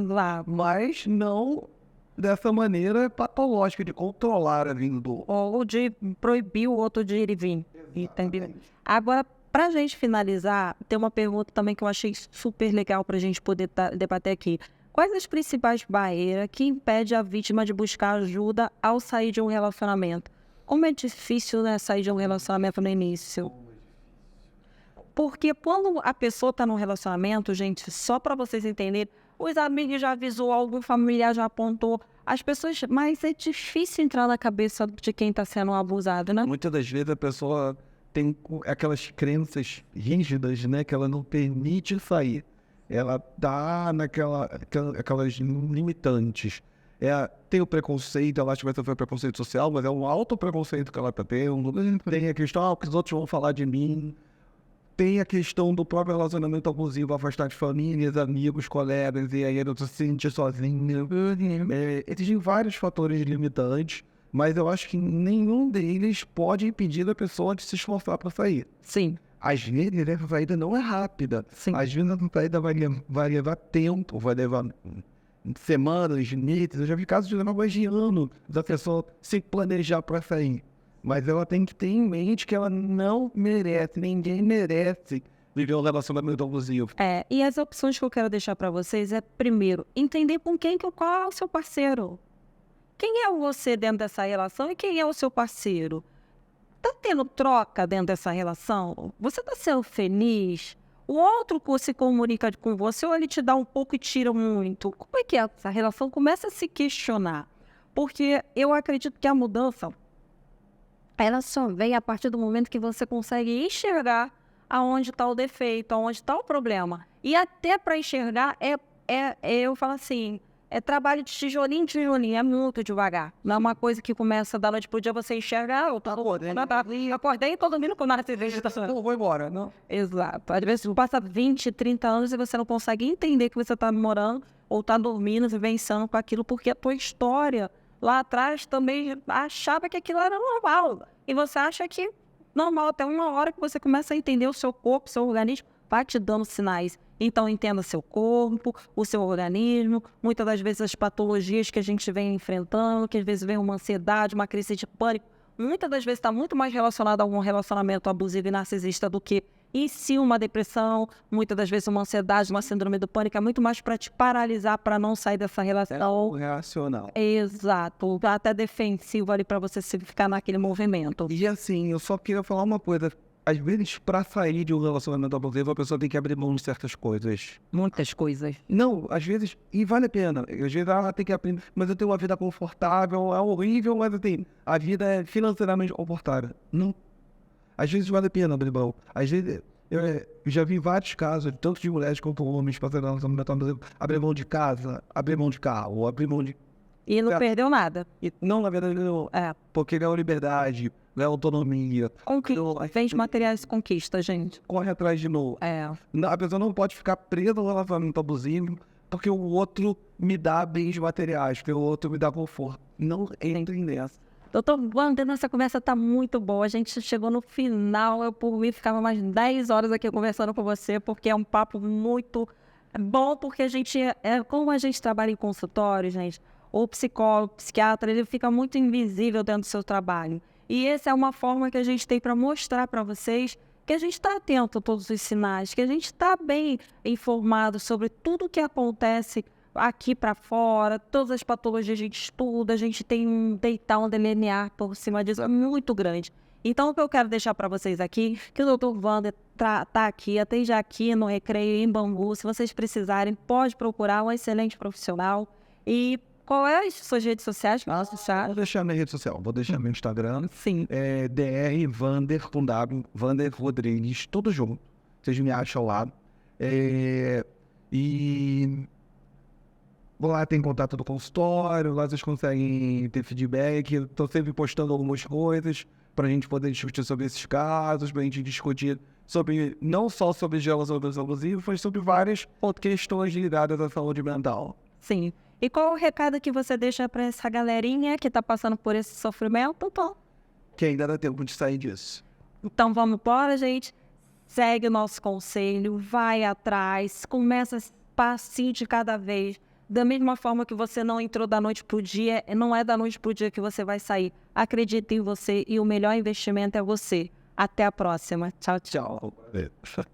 Lá. mas não dessa maneira patológica de controlar a vinda do outro. Ou de proibir o outro de ir e vir. Entendeu? Agora, pra gente finalizar, tem uma pergunta também que eu achei super legal pra gente poder debater aqui. Quais as principais barreiras que impedem a vítima de buscar ajuda ao sair de um relacionamento? Como é difícil, né, sair de um relacionamento no início? Porque quando a pessoa está num relacionamento, gente, só para vocês entenderem, os amigos já avisou, algum familiar já apontou, as pessoas... Mas é difícil entrar na cabeça de quem está sendo abusado, né? Muitas das vezes a pessoa tem aquelas crenças rígidas, né, que ela não permite sair. Ela tá aquelas limitantes. Tem o preconceito, ela acha que vai sofrer preconceito social, mas é um alto preconceito que ela tá tendo. Tem a questão, o que os outros vão falar de mim. Tem a questão do próprio relacionamento abusivo, afastar de famílias, amigos, colegas, e aí eu se sentir sozinho. Existem vários fatores limitantes, mas eu acho que nenhum deles pode impedir a pessoa de se esforçar para sair. Sim. Às vezes essa saída não é rápida. Sim. Às vezes essa saída vai levar tempo, vai levar semanas, meses. Eu já vi casos de levar mais de ano da pessoa se planejar para sair. Mas ela tem que ter em mente que ela não merece, ninguém merece viver um relacionamento abusivo. E as opções que eu quero deixar para vocês é, primeiro, entender qual é o seu parceiro. Quem é você dentro dessa relação e quem é o seu parceiro? Tá tendo troca dentro dessa relação? Você tá sendo feliz? O outro se comunica com você ou ele te dá um pouco e tira muito? Como é que é essa relação? Começa a se questionar. Porque eu acredito que a mudança, ela só vem a partir do momento que você consegue enxergar aonde está o defeito, aonde está o problema. E até para enxergar, eu falo assim, é trabalho de tijolinho em tijolinho, é muito devagar. Não é uma coisa que começa da noite pro dia, você enxergar, eu acordei e tô dormindo com nada de vegetação. Não vou embora, não. Exato. Às vezes passa 20, 30 anos e você não consegue entender que você está morando ou está dormindo, vivenciando com aquilo, porque a tua história lá atrás também achava que aquilo era normal. E você acha que normal, até uma hora que você começa a entender o seu corpo, o seu organismo, vai te dando sinais. Então, entenda seu corpo, o seu organismo, muitas das vezes as patologias que a gente vem enfrentando, que às vezes vem uma ansiedade, uma crise de pânico, muitas das vezes está muito mais relacionado a um relacionamento abusivo e narcisista do que em si uma depressão, muitas das vezes uma ansiedade, uma síndrome do pânico, é muito mais para te paralisar, para não sair dessa relação. É reacional. Exato, até defensivo ali para você ficar naquele movimento. E assim, eu só queria falar uma coisa. Às vezes, para sair de um relacionamento abusivo, a pessoa tem que abrir mão de certas coisas. Muitas coisas. Não, às vezes, e vale a pena. Às vezes ela tem que aprender, mas eu tenho uma vida confortável, é horrível, mas assim, a vida é financeiramente confortável. Não. Às vezes vale a pena abrir mão. Às vezes, eu já vi vários casos, tanto de mulheres quanto homens, passando relacionamento abusivo, abrir mão de casa, abrir mão de carro, abrir mão de... E não perdeu nada. Não, na verdade, não. Porque não é liberdade, não é autonomia. Vende materiais de conquista, gente. Corre atrás de novo. A pessoa não pode ficar presa no relacionamento abusivo porque o outro me dá bens materiais, porque o outro me dá conforto. Não entre nessa. Doutor Wander, nossa conversa está muito boa. A gente chegou no final. Eu, por mim, ficava mais 10 horas aqui conversando com você, porque é um papo muito bom, porque a gente, como a gente trabalha em consultório, gente, o psicólogo, psiquiatra, ele fica muito invisível dentro do seu trabalho. E essa é uma forma que a gente tem para mostrar para vocês que a gente está atento a todos os sinais, que a gente está bem informado sobre tudo o que acontece aqui para fora, todas as patologias a gente estuda, a gente tem um DNA por cima disso, é muito grande. Então, o que eu quero deixar para vocês aqui, que o Dr. Wander tá aqui, atende aqui no Recreio, em Bangu. Se vocês precisarem, pode procurar um excelente profissional. E qual é as suas redes sociais? Vou deixar minha rede social, vou deixar meu Instagram. Sim. DR Wander com W, Wander Rodrigues, tudo junto. Vocês me acham lá. E lá tem contato do consultório, lá vocês conseguem ter feedback. Estou sempre postando algumas coisas para a gente poder discutir sobre esses casos, para a gente discutir sobre, não só sobre relacionamentos abusivos, mas sobre várias questões ligadas à saúde mental. Sim. E qual o recado que você deixa para essa galerinha que está passando por esse sofrimento? Que ainda dá tempo de sair disso. Então vamos embora, gente. Segue o nosso conselho, vai atrás, começa passinho de cada vez. Da mesma forma que você não entrou da noite pro dia, não é da noite pro dia que você vai sair. Acredite em você e o melhor investimento é você. Até a próxima. Tchau, tchau. Tchau.